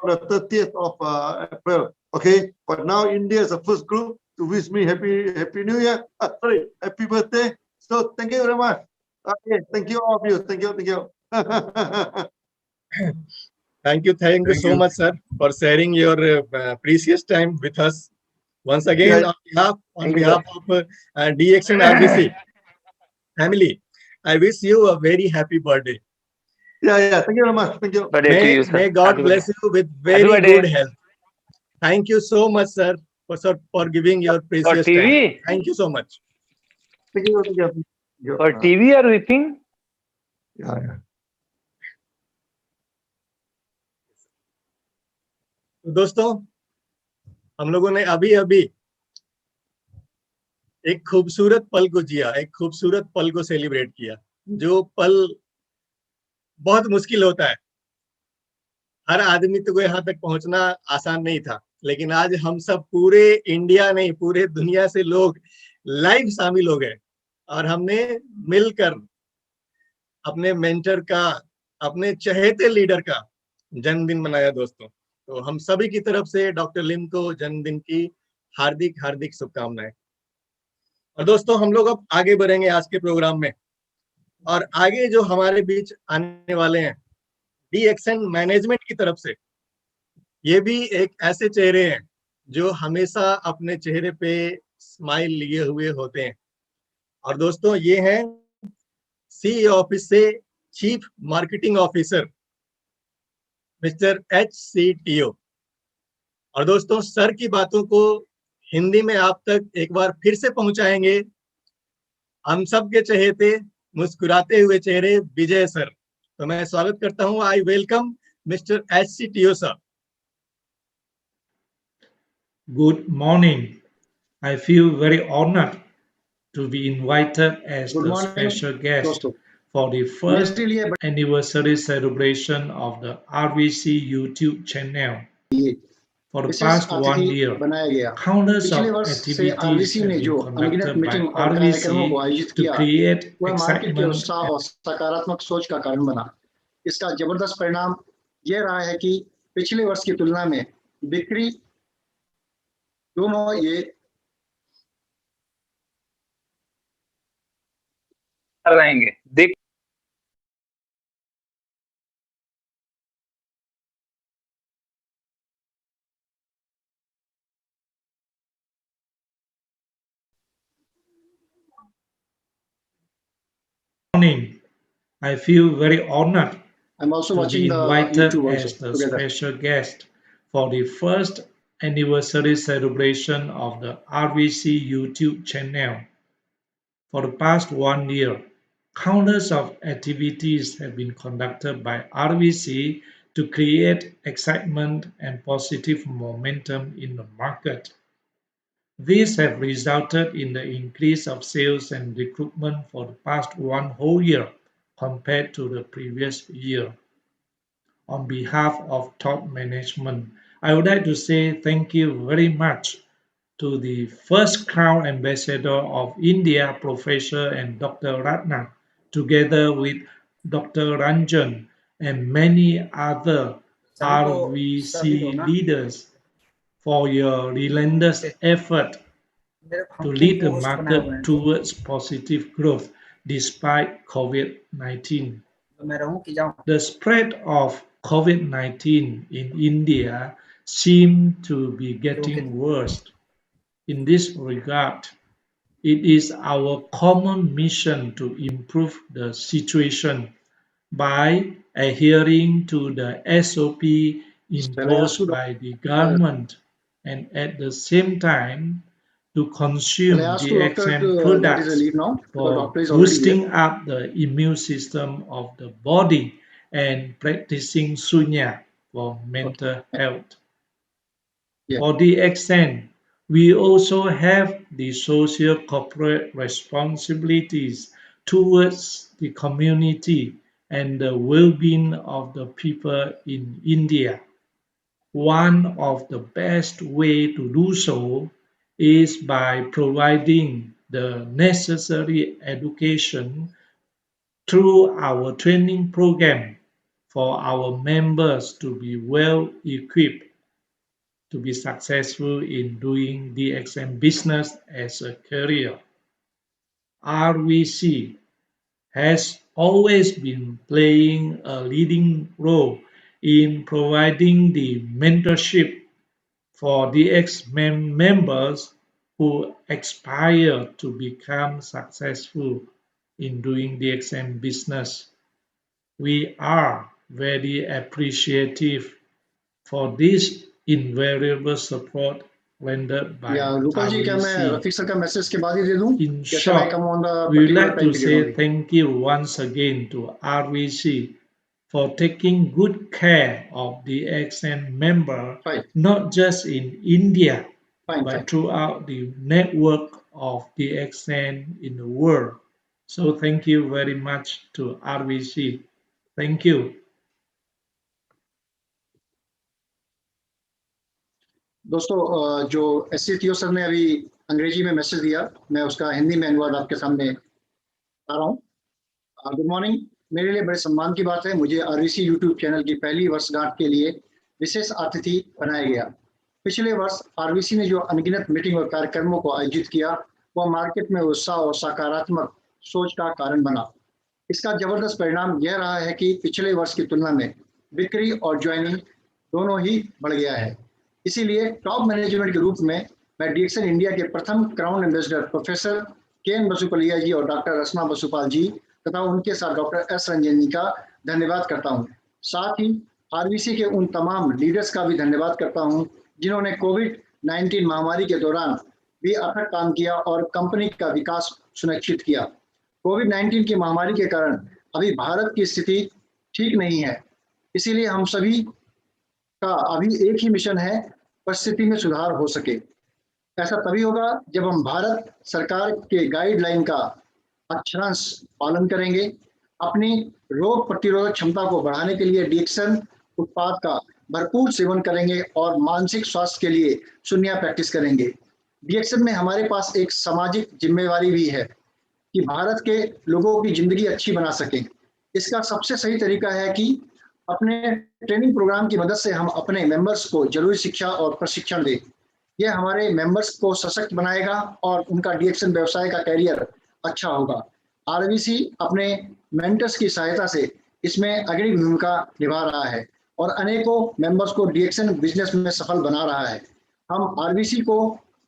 On the 30th of April. Okay, but now India is the first group to wish me happy New Year. Happy birthday. So thank you very much. Okay, thank you all of you. Thank you. Thank you so much, sir, for sharing your precious time with us. Once again, on behalf of DXN RBC family, I wish you a very happy birthday. Yeah. Thank you very much. Thank you. Birthday to you, sir. May God Happy bless birthday. you with Happy very birthday. good health. Thank you so much, sir, for giving your For precious time. TV? Thank you so much. Thank you. For TV or whipping? Yeah. तो दोस्तों, हम लोगों ने अभी एक खूबसूरत पल को जिया, एक खूबसूरत पल को सेलिब्रेट किया, जो पल बहुत मुश्किल होता है। हर आदमी को यहाँ तक पहुंचना आसान नहीं था, लेकिन आज हम सब पूरे इंडिया नहीं, पूरे दुनिया से लोग लाइव शामिल हो गए और हमने मिलकर अपने मेंटर का, अपने चहेते लीडर का जन्मदिन मनाया दोस्तों। तो हम सभी की तरफ से डॉक्टर लिम को जन्मदिन की हार्दिक शुभकामनाएं। और दोस्तों, हम लोग अब आगे बढ़ेंगे आज के प्रोग्राम में, और आगे जो हमारे बीच आने वाले हैं DXN मैनेजमेंट की तरफ से, ये भी एक ऐसे चेहरे हैं जो हमेशा अपने चेहरे पे स्माइल लिए हुए होते हैं। और दोस्तों, ये हैं CEO ऑफिस से chief marketing officer mister HCTO। और दोस्तों, सर की बातों को हिंदी में आप तक एक बार फिर से पहुंचाएंगे हम सब के चहेते मुस्कुराते हुए चेहरे विजय सर। तो मैं स्वागत करता हूं, I welcome mister HCTO sir. Good morning. I feel very honored to be invited as Good the morning, special guest दोस्तों। for the first मेरे लिए anniversary celebration of the RVC YouTube channel. For the wishes past 1 अतिथि year, बनाया गया। countless पिछले of वर्ष से activities RBC have ने been जो अनगिनत conducted by मीटिंग और कार्यक्रमों को आयोजित RVC to किया, create वह मार्केट के excitement उत्साह और सकारात्मक सोच का कारण बना। इसका जबरदस्त परिणाम यह रहा है कि पिछले वर्ष की तुलना में बिक्री दोनों ये रहेंगे। देख morning. I feel very honored I'm also to watching be the invited YouTube as also the together. special guest for the first anniversary celebration of the RVC YouTube channel. For the past 1 year, countless of activities have been conducted by RVC to create excitement and positive momentum in the market. These have resulted in the increase of sales and recruitment for the past 1 whole year compared to the previous year. On behalf of top management, I would like to say thank you very much to the first Crown Ambassador of India, Professor and Dr. Ratna, together with Dr. Ranjan and many other RVC leaders for your relentless effort to lead the market towards positive growth despite COVID-19. The spread of COVID-19 in India seemed to be getting worse. In this regard, it is our common mission to improve the situation by adhering to the SOP imposed by the government and at the same time to Shall I consume ask to doctor DXN to what is the products lead now? The for doctor is already here. boosting up the immune system of the body and practicing sunya for mental health. Yeah. For DXN, we also have the social corporate responsibilities towards the community and the well-being of the people in India. One of the best way to do so is by providing the necessary education through our training program for our members to be well equipped to be successful in doing DXM business as a career. RVC has always been playing a leading role in providing the mentorship for DX members who aspire to become successful in doing DXM business. We are very appreciative for this invaluable support rendered by या रूपल जी, क्या मैं RVC. Rafiq sir का message के बाद ही दे दूं? In या shall I short, come on the we would particular like time to period say only? thank you once again to RVC for taking good care of the XN member, Fine, not just in India, fine, but fine. throughout the network of the XN in the world. So thank you very much to RVC. Thank you. दोस्तों, जो SC थियो sir ने अभी अंग्रेजी में message दिया, मैं उसका हिंदी में अनुवाद आपके सामने आ रहा हूँ। Good morning. मेरे लिए बड़े सम्मान की बात है, मुझे आरवीसी यूट्यूब चैनल की पहली वर्षगांठ के लिए विशेष अतिथि बनाया गया। पिछले वर्ष आरवीसी ने जो अनगिनत मीटिंग और कार्यक्रमों को आयोजित किया, वह मार्केट में उत्साह और सकारात्मक सोच का कारण बना। इसका जबरदस्त परिणाम यह रहा है कि पिछले वर्ष की तुलना में बिक्री और ज्वाइनिंग दोनों ही बढ़ गया है। इसीलिए टॉप मैनेजमेंट के रूप में मैं डीएक्सन इंडिया के प्रथम क्राउन एम्बेसडर प्रोफेसर केएन बसुपलिया जी और डॉक्टर रस्मा बसुपाल जी तथा उनके साथ डॉक्टर एस रंजन जी का धन्यवाद करता हूं। साथ ही आरवीसी के उन तमाम लीडर्स का भी धन्यवाद करता हूं जिन्होंने कोविड-19 महामारी के दौरान भी अथक काम किया और कंपनी का विकास सुनिश्चित किया। कोविड-19 की महामारी के कारण अभी भारत की स्थिति ठीक नहीं है, इसीलिए हम सभी का अभी एक ही मिशन है, परिस्थिति में सुधार हो सके। ऐसा तभी होगा जब हम भारत सरकार के गाइडलाइन का अक्षरांश पालन करेंगे। अपनी रोग प्रतिरोधक क्षमता को बढ़ाने के लिए डीएक्सन उत्पाद का भरपूर सेवन करेंगे और मानसिक स्वास्थ्य के लिए शून्य प्रैक्टिस करेंगे। डीएक्सन में हमारे पास एक सामाजिक जिम्मेवारी भी है कि भारत के लोगों की जिंदगी अच्छी बना सकें। इसका सबसे सही तरीका है कि अपने ट्रेनिंग प्रोग्राम की मदद से हम अपने मेंबर्स को जरूरी शिक्षा और प्रशिक्षण दें। यह हमारे मेंबर्स को सशक्त बनाएगा और उनका डीएक्सन व्यवसाय का कैरियर अच्छा होगा। आरवीसी अपने मेंटर्स की सहायता से इसमें अग्रणी भूमिका निभा रहा है और अनेकों मेंबर्स को डीएक्सन बिजनेस में सफल बना रहा है। हम आरवीसी को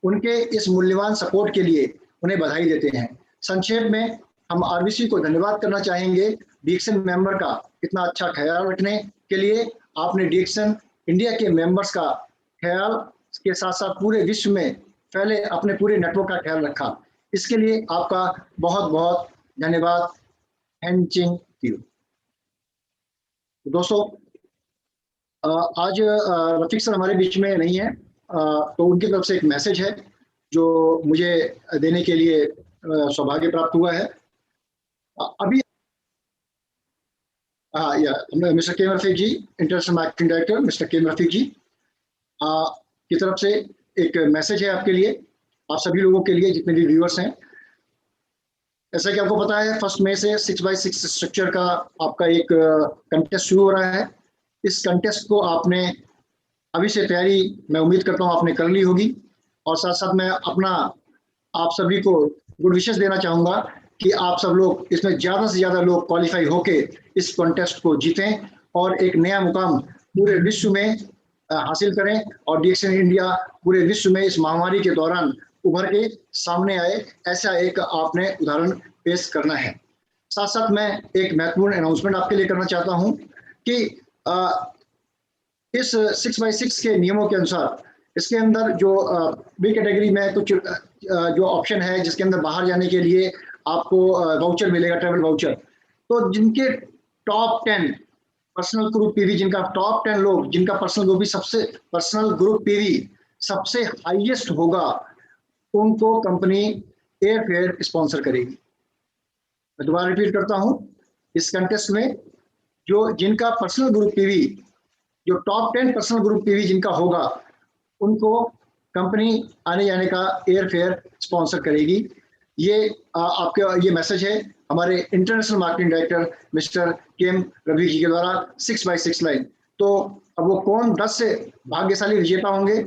उनके इस मूल्यवान सपोर्ट के लिए उन्हें बधाई देते हैं। संक्षेप में हम आरवीसी को धन्यवाद करना चाहेंगे डीएक्सन मेंबर का इतना अच्छा ख्याल रखने के लिए। आपने डीएक्सन इंडिया के मेंबर्स का ख्याल के साथ साथ पूरे विश्व में फैले अपने पूरे नेटवर्क का ख्याल रखा, इसके लिए आपका बहुत बहुत धन्यवाद। Thank you. दोस्तों, आज रफीक सर हमारे बीच में नहीं है, तो उनकी तरफ से एक मैसेज है जो मुझे देने के लिए सौभाग्य प्राप्त हुआ है। अभी mister KM Rafiq ji, international marketing director mister KM Rafiq ji की तरफ से एक मैसेज है आपके लिए, आप सभी लोगों के लिए जितने भी व्यूअर्स हैं। ऐसा कि आपको पता है 1 मई से 6x6 स्ट्रक्चर का आपका एक कंटेस्ट शुरू हो रहा है। इस कंटेस्ट को आपने अभी से तैयारी मैं उम्मीद करता हूँ आपने कर ली होगी, और साथ साथ मैं अपना आप सभी को गुड विशेस देना चाहूँगा कि आप सब लोग इसमें ज़्यादा से ज़्यादा लोग क्वालिफाई होके इस कॉन्टेस्ट को जीतें और एक नया मुकाम पूरे विश्व में हासिल करें और डीएक्सन इंडिया पूरे विश्व में इस महामारी के दौरान उभर के सामने आए, ऐसा एक आपने उदाहरण पेश करना है। साथ साथ मैं एक महत्वपूर्ण अनाउंसमेंट आपके लिए करना चाहता हूं कि इस 6x6 के नियमों के अनुसार इसके अंदर जो बी कैटेगरी में कुछ जो ऑप्शन है जिसके अंदर बाहर जाने के लिए आपको वाउचर मिलेगा, ट्रैवल वाउचर। तो जिनके टॉप 10 पर्सनल ग्रुप पीवी, जिनका टॉप 10 लोग जिनका पर्सनल ग्रुप पीवी सबसे हाईएस्ट होगा, उनको कंपनी एयर फेयर स्पॉन्सर करेगी। मैं दोबारा रिपीट करता हूं, इस कंटेस्ट में जिनका पर्सनल ग्रुप पीवी, जो टॉप 10 पर्सनल ग्रुप पीवी जिनका होगा, उनको कंपनी आने जाने का एयर फेयर स्पॉन्सर करेगी। ये आपके ये मैसेज है हमारे international marketing director mister KM Ravi ji के द्वारा 6x6 लाइन। तो अब वो कौन 10 से भाग्यशाली विजेता होंगे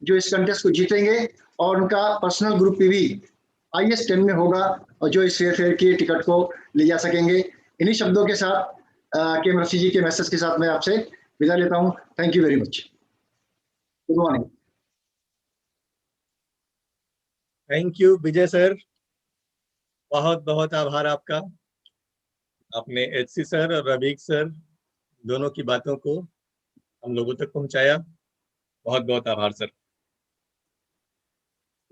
जो इस कंटेस्ट को जीतेंगे और उनका पर्सनल ग्रुप भी IS 10 में होगा और जो इस फेयर की टिकट को ले जा सकेंगे। इन्हीं शब्दों के साथ केएम रफी जी के मैसेज के साथ मैं आपसे विदा लेता हूं। Thank you very much. Good morning. Thank you Vijay sir, बहुत बहुत आभार आपका। आपने HC सर और रवीक सर दोनों की बातों को हम लोगों तक पहुंचाया, बहुत बहुत आभार सर।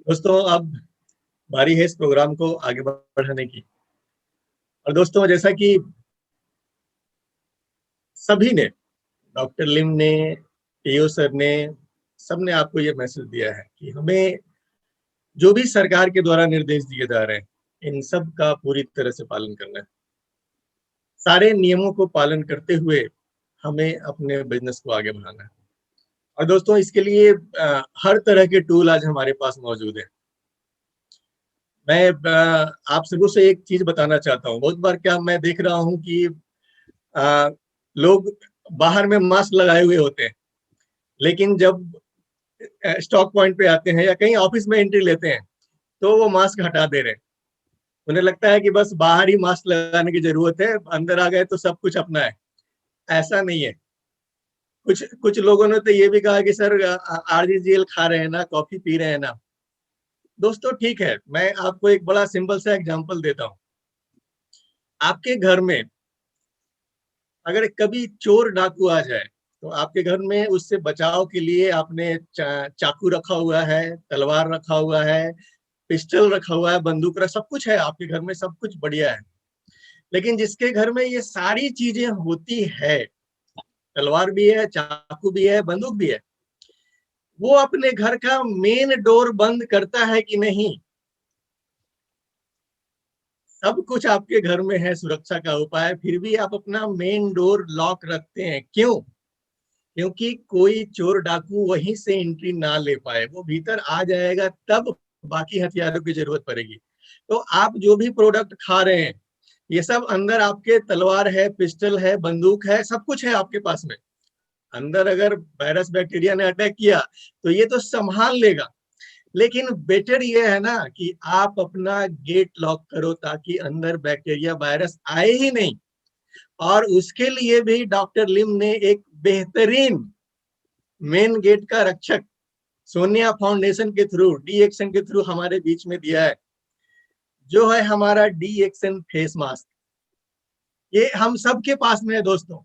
दोस्तों अब बारी है इस प्रोग्राम को आगे बढ़ाने की। और दोस्तों जैसा कि सभी ने, डॉक्टर लिम ने, टीओ सर ने, सबने आपको ये मैसेज दिया है कि हमें जो भी सरकार के द्वारा निर्देश दिए जा रहे हैं इन सब का पूरी तरह से पालन करना है। सारे नियमों को पालन करते हुए हमें अपने बिजनेस को आगे बढ़ाना है। और दोस्तों इसके लिए हर तरह के टूल आज हमारे पास मौजूद है। मैं आप सबों से एक चीज बताना चाहता हूँ। बहुत बार क्या मैं देख रहा हूँ कि लोग बाहर में मास्क लगाए हुए होते हैं, लेकिन जब स्टॉक पॉइंट पे आते हैं या कहीं ऑफिस में एंट्री लेते हैं तो वो मास्क हटा दे रहे हैं। उन्हें लगता है कि बस बाहर ही मास्क लगाने की जरूरत है, अंदर आ गए तो सब कुछ अपना है। ऐसा नहीं है। कुछ लोगों ने तो ये भी कहा कि सर RGGL खा रहे हैं ना, कॉफी पी रहे हैं ना। दोस्तों ठीक है, मैं आपको एक बड़ा सिंपल सा एग्जांपल देता हूँ। आपके घर में अगर कभी चोर डाकू आ जाए तो आपके घर में उससे बचाव के लिए आपने चाकू रखा हुआ है, तलवार रखा हुआ है, पिस्टल रखा हुआ है, बंदूक रखा, सब कुछ है आपके घर में, सब कुछ बढ़िया है। लेकिन जिसके घर में ये सारी चीजें होती है, तलवार भी है, चाकू भी है, बंदूक भी है, वो अपने घर का मेन डोर बंद करता है कि नहीं? सब कुछ आपके घर में है, सुरक्षा का उपाय, फिर भी आप अपना मेन डोर लॉक रखते हैं। क्यों? क्योंकि कोई चोर डाकू वहीं से एंट्री ना ले पाए। वो भीतर आ जाएगा तब बाकी हथियारों की जरूरत पड़ेगी। तो आप जो भी प्रोडक्ट खा रहे हैं ये सब अंदर आपके तलवार है, पिस्टल है, बंदूक है, सब कुछ है आपके पास में। अंदर अगर वायरस बैक्टीरिया ने अटैक किया तो ये तो संभाल लेगा, लेकिन बेटर ये है ना कि आप अपना गेट लॉक करो ताकि अंदर बैक्टीरिया वायरस आए ही नहीं। और उसके लिए भी डॉक्टर लिम ने एक बेहतरीन मेन गेट का रक्षक सोनिया फाउंडेशन के थ्रू, DXN के थ्रू हमारे बीच में दिया है, जो है हमारा DXN फेस मास्क। ये हम सबके पास में है दोस्तों,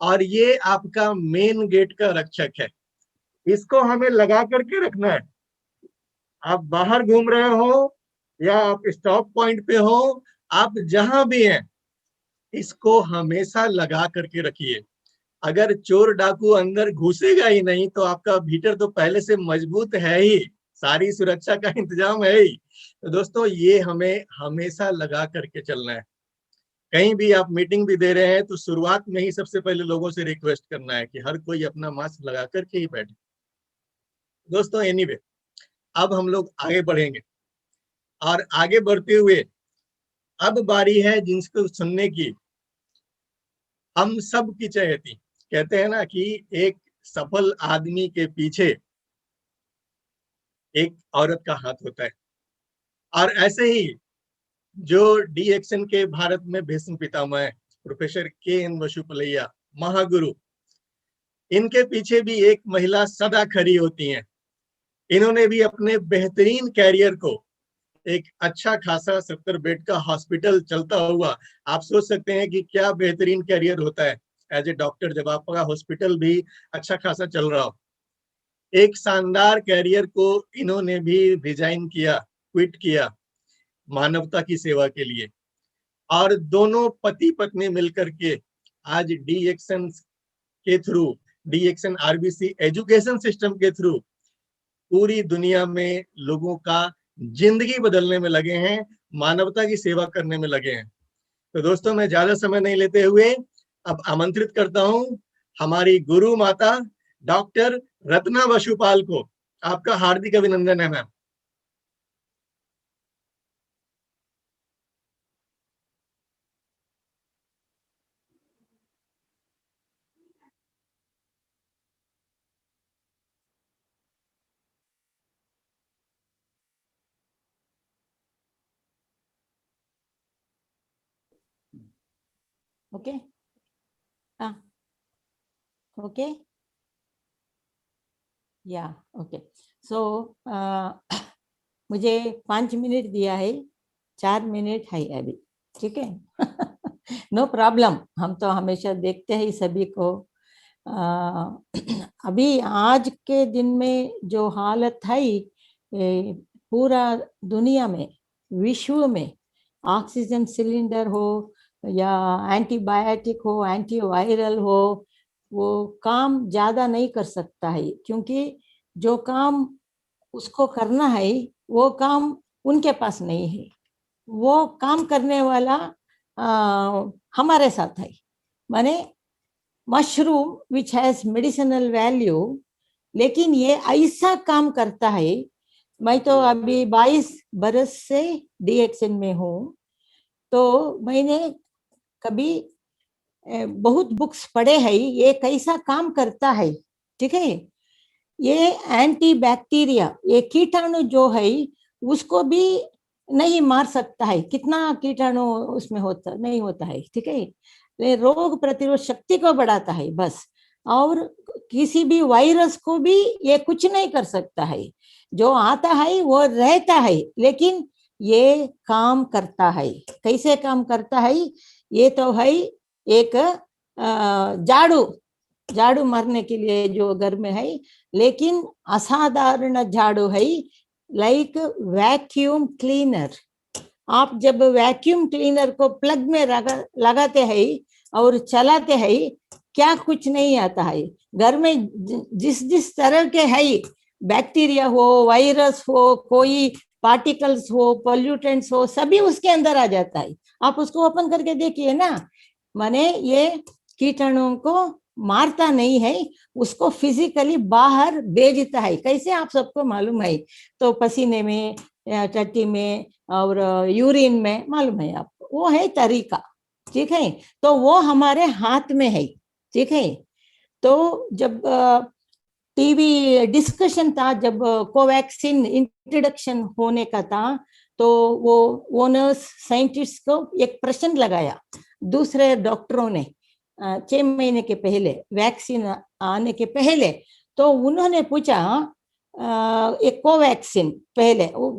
और ये आपका मेन गेट का रक्षक है। इसको हमें लगा करके रखना है। आप बाहर घूम रहे हो या आप स्टॉप पॉइंट पे हो, आप जहां भी हैं, इसको हमेशा लगा करके रखिए। अगर चोर डाकू अंदर घुसेगा ही नहीं तो आपका भीतर तो पहले से मजबूत है ही, सारी सुरक्षा का इंतजाम है ही। तो दोस्तों ये हमें हमेशा लगा करके चलना है। कहीं भी आप मीटिंग भी दे रहे हैं तो शुरुआत में ही सबसे पहले लोगों से रिक्वेस्ट करना है कि हर कोई अपना मास्क लगा करके ही बैठे। दोस्तों एनीवे, अब हम लोग आगे बढ़ेंगे और आगे बढ़ते हुए अब बारी है जिनको सुनने की हम सब की चहेती। कहते हैं ना कि एक सफल आदमी के पीछे एक औरत का हाथ होता है, और ऐसे ही जो DXN के भारत में भीष्म पितामह है, प्रोफेसर KN वसुपलैया महागुरु, इनके पीछे भी एक महिला सदा खड़ी होती हैं। इन्होंने भी अपने बेहतरीन कैरियर को एक अच्छा खासा 70 बेड का हॉस्पिटल चलता हुआ, आप सोच सकते हैं कि क्या बेहतरीन कैरियर होता है एज ए डॉक्टर जब आपका हॉस्पिटल भी अच्छा खासा चल रहा हो। एक शानदार कैरियर को इन्होंने भी रिजाइन किया, क्विट किया मानवता की सेवा के लिए, और दोनों पति पत्नी मिलकर के आज DXN के through, DXN RBC education system के थ्रू पूरी दुनिया में लोगों का जिंदगी बदलने में लगे हैं, मानवता की सेवा करने में लगे हैं। तो दोस्तों मैं ज्यादा समय नहीं लेते हुए अब आमंत्रित करता हूं हमारी गुरु माता डॉक्टर रत्ना वसुपाल को। आपका हार्दिक अभिनंदन है मैम। ओके हाँ ओके या ओके सो मुझे 5 मिनट दिया है, 4 मिनट है अभी, ठीक है। नो प्रॉब्लम, हम तो हमेशा देखते हैं सभी को। अभी आज के दिन में जो हालत है पूरा दुनिया में, विश्व में, ऑक्सीजन सिलेंडर हो या एंटीबायोटिक हो, एंटीवायरल हो, वो काम ज्यादा नहीं कर सकता है, क्योंकि जो काम उसको करना है वो काम उनके पास नहीं है। वो काम करने वाला हमारे साथ है, माने mushroom which has medicinal value, लेकिन ये ऐसा काम करता है। मैं तो अभी 22 बरस से डीएक्सन में हूँ, तो मैंने कभी बहुत बुक्स पढ़े हैं ये कैसा काम करता है, ठीक है। ये एंटी बैक्टीरिया, ये कीटाणु जो है उसको भी नहीं मार सकता है, कितना कीटाणु उसमें होता नहीं होता है, ठीक है। ये रोग प्रतिरोध शक्ति को बढ़ाता है बस, और किसी भी वायरस को भी ये कुछ नहीं कर सकता है। जो आता है वो रहता है, लेकिन ये काम करता है। कैसे काम करता है? ये तो है एक झाड़ू मारने के लिए जो घर में है, लेकिन असाधारण झाड़ू है, लाइक वैक्यूम क्लीनर। आप जब वैक्यूम क्लीनर को प्लग में लगाते हैं और चलाते हैं, क्या कुछ नहीं आता है। घर में जिस तरह के है, बैक्टीरिया हो, वायरस हो, कोई पार्टिकल्स हो, पोल्यूटेंट्स हो, सभी उसके अंदर आ जाता है। आप उसको ओपन करके देखिए ना, माने ये कीटाणुओं को मारता नहीं है, उसको फिजिकली बाहर भेजता है। कैसे आप सबको मालूम है, तो पसीने में, टट्टी में और यूरिन में, मालूम है आपको, वो है तरीका, ठीक है। तो वो हमारे हाथ में है, ठीक है। तो जब टीवी डिस्कशन था, जब कोवैक्सीन इंट्रोडक्शन होने का था, तो वो ओनर्स साइंटिस्ट को एक प्रश्न लगाया दूसरे डॉक्टरों ने 6 महीने के पहले, वैक्सीन आने के पहले। तो उन्होंने पूछा एक कोवैक्सीन, पहले वो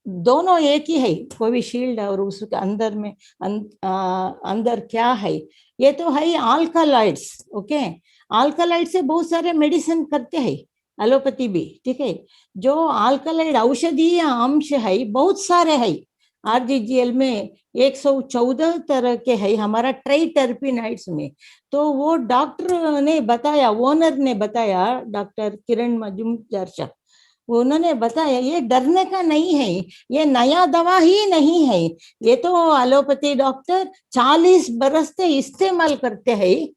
दोनों एक ही है, कोविशील्ड और उसके अंदर में अंदर क्या है, ये तो है अल्कलॉइड्स, ओके। अल्कलॉइड से बहुत सारे मेडिसिन करते हैं, एलोपैथी भी, ठीक है। जो अल्कलॉइड औषधीय अंश है बहुत सारे है, आरजीजीएल में 114 तरह के है, हमारा ट्राइटर्पिनाइड्स में। तो वो डॉक्टर ने बताया, ओनर ने बताया, डॉक्टर किरण मजूमदार साहब, उन्होंने बताया ये डरने का नहीं है, ये नया दवा ही नहीं है, ये तो एलोपैथी डॉक्टर 40 बरस से इस्तेमाल करते हैं।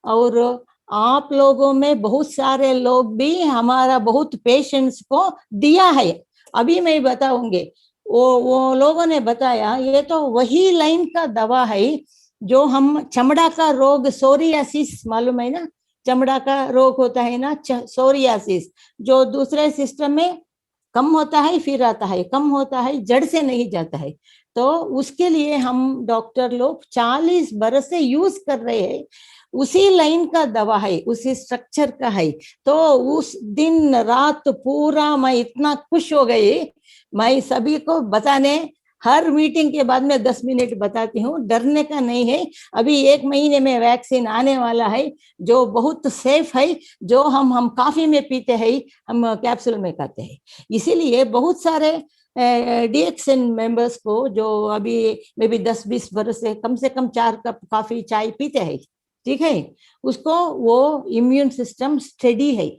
और आप लोगों में बहुत सारे लोग भी हमारा बहुत पेशेंट्स को दिया है, अभी मैं बताऊंगी। वो लोगों ने बताया ये तो वही लाइन का दवा है जो हम चमड़ा का रोग, सोरियासिस मालूम है ना, चमड़ा का रोग होता है ना, सोरियासिस, जो दूसरे सिस्टम में कम होता है फिर आता है, कम होता है, जड़ से नहीं जाता है। तो उसके लिए हम डॉक्टर लोग 40 बरस से यूज कर रहे हैं, उसी लाइन का दवा है, उसी स्ट्रक्चर का है। तो उस दिन रात पूरा मैं इतना खुश हो गई, मैं सभी को बताने, हर मीटिंग के बाद में 10 मिनट बताती हूँ, डरने का नहीं है। अभी 1 महीने में वैक्सीन आने वाला है, जो बहुत सेफ है, जो हम काफी में पीते हैं, हम कैप्सूल में खाते हैं। इसीलिए बहुत सारे डीएक्सन मेंबर्स को जो अभी मे बी 10-20 बरस से कम 4 कप कॉफी चाय पीते हैं, ठीक है, उसको वो इम्यून सिस्टम स्टेडी है,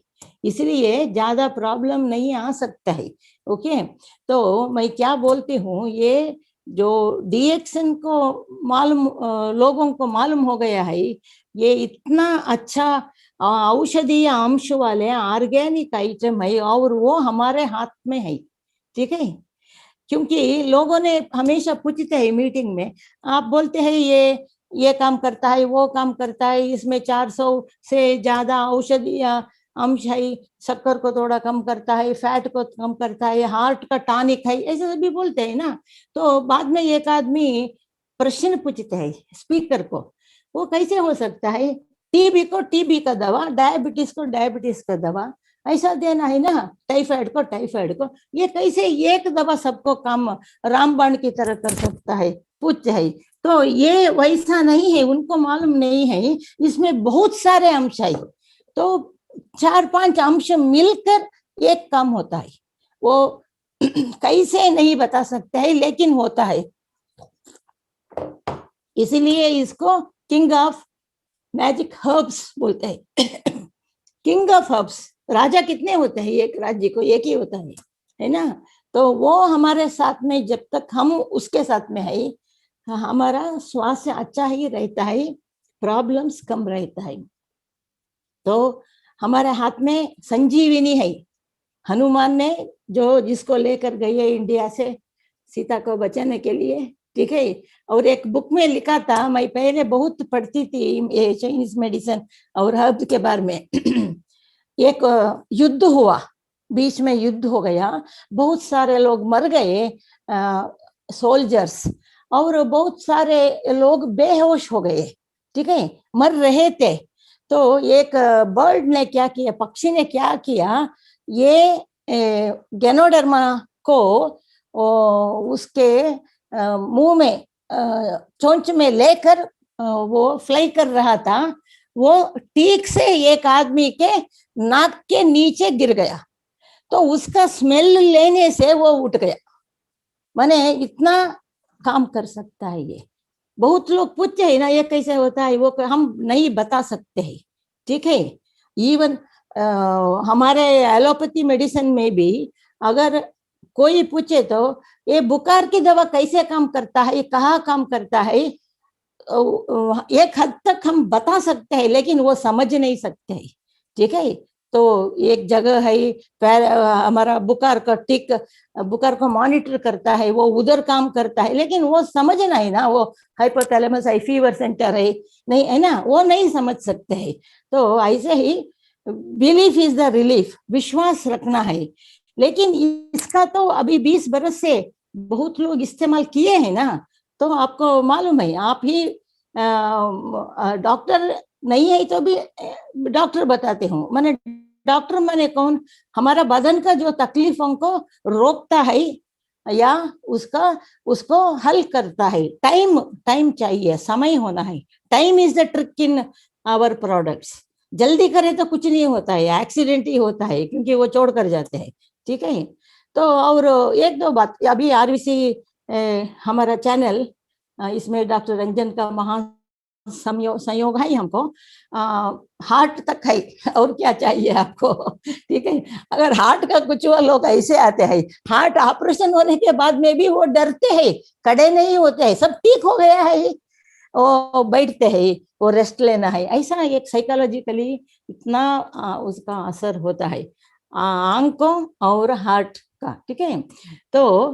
इसलिए ज्यादा प्रॉब्लम नहीं आ सकता है, ओके। तो मैं क्या बोलती हूँ, ये जो डीएक्सन को मालूम, लोगों को मालूम हो गया है, ये इतना अच्छा औषधीय अंश वाले ऑर्गेनिक आइटम है, और वो हमारे हाथ में है, ठीक है। क्योंकि लोगों ने हमेशा पूछते हैं मीटिंग में, आप बोलते हैं ये काम करता है, वो काम करता है, इसमें 400 से ज्यादा औषधीय अंश है, शक्कर को थोड़ा कम करता है, फैट को कम करता है, हार्ट का टॉनिक है, ऐसे सभी बोलते हैं ना। तो बाद में एक आदमी प्रश्न पूछते हैं स्पीकर को, वो कैसे हो सकता है? टीबी को टीबी का दवा, डायबिटीज को डायबिटीज का दवा ऐसा देना है ना, टाइफाइड को टाइफाइड को। ये कैसे एक दवा सबको काम रामबाण की तरह कर सकता है? पूछ है। तो ये वैसा नहीं है, उनको मालूम नहीं है इसमें बहुत सारे अंश है। तो 4-5 अंश मिलकर एक काम होता है, वो कैसे नहीं बता सकते है, लेकिन होता है। इसीलिए इसको किंग ऑफ मैजिक हर्ब्स बोलते हैं। King of herbs. राजा कितने होते हैं? एक राज्य को एक ही होता है ना? तो वो हमारे साथ में जब तक हम उसके साथ में है, हमारा स्वास्थ्य अच्छा ही रहता है, प्रॉब्लम्स कम रहता है। तो हमारे हाथ में संजीवनी है। हनुमान ने जो जिसको लेकर गए है इंडिया से सीता को बचाने के लिए, ठीक है। और एक बुक में लिखा था, मैं पहले बहुत पढ़ती थी चाइनीज मेडिसिन और हर्ब के बारे में। एक युद्ध हुआ, बीच में युद्ध हो गया, बहुत सारे लोग मर गए सोल्जर्स, और बहुत सारे लोग बेहोश हो गए, ठीक है, मर रहे थे। तो एक बर्ड ने क्या किया, पक्षी ने क्या किया, ये गैनोडर्मा को उसके मुंह में चोंच में लेकर वो फ्लाई कर रहा था। वो ठीक से एक आदमी के नाक के नीचे गिर गया, तो उसका स्मेल लेने से वो उठ गया। माने इतना काम कर सकता है ये। बहुत लोग पूछते हैं ना ये कैसे होता है, वो हम नहीं बता सकते हैं, ठीक है। इवन हमारे एलोपैथी मेडिसिन में भी अगर कोई पूछे तो ये बुखार की दवा कैसे काम करता है, कहाँ काम करता है, एक हद तक हम बता सकते हैं, लेकिन वो समझ नहीं सकते हैं, ठीक है। तो एक जगह है हमारा बुखार का टिक, बुखार को मॉनिटर करता है, वो उधर काम करता है, लेकिन वो समझना है ना, वो हाइपोथैलेमस है, फीवर सेंटर है, नहीं है ना, वो नहीं समझ सकते हैं। तो ऐसे ही बिलीफ इज द रिलीफ, विश्वास रखना है। लेकिन इसका तो अभी 20 बरस से बहुत लोग इस्तेमाल किए हैं ना, तो आपको मालूम है, आप ही डॉक्टर नहीं है तो भी डॉक्टर बताते हूँ। मैंने डॉक्टर मैंने कौन, हमारा बदन का जो तकलीफों को रोकता है या उसको हल करता है। टाइम चाहिए, समय होना है। Time is the trick in our products. जल्दी करे तो कुछ नहीं होता है, एक्सीडेंट ही होता है, क्योंकि वो छोड़ कर जाते हैं, ठीक है। तो और एक दो बात, अभी आरवीसी हमारा चैनल, इसमें डॉक्टर रंजन का महान संयोग है हमको, हार्ट तक है, और क्या चाहिए आपको, ठीक है। अगर हार्ट का कुछ हुआ, लोग ऐसे आते हैं, हार्ट ऑपरेशन होने के बाद में भी वो डरते हैं, खड़े नहीं होते हैं, सब ठीक हो गया है, वो बैठते हैं, वो रेस्ट लेना है। ऐसा एक साइकोलॉजिकली इतना उसका असर होता है आंखों और हार्ट का, ठीक है। तो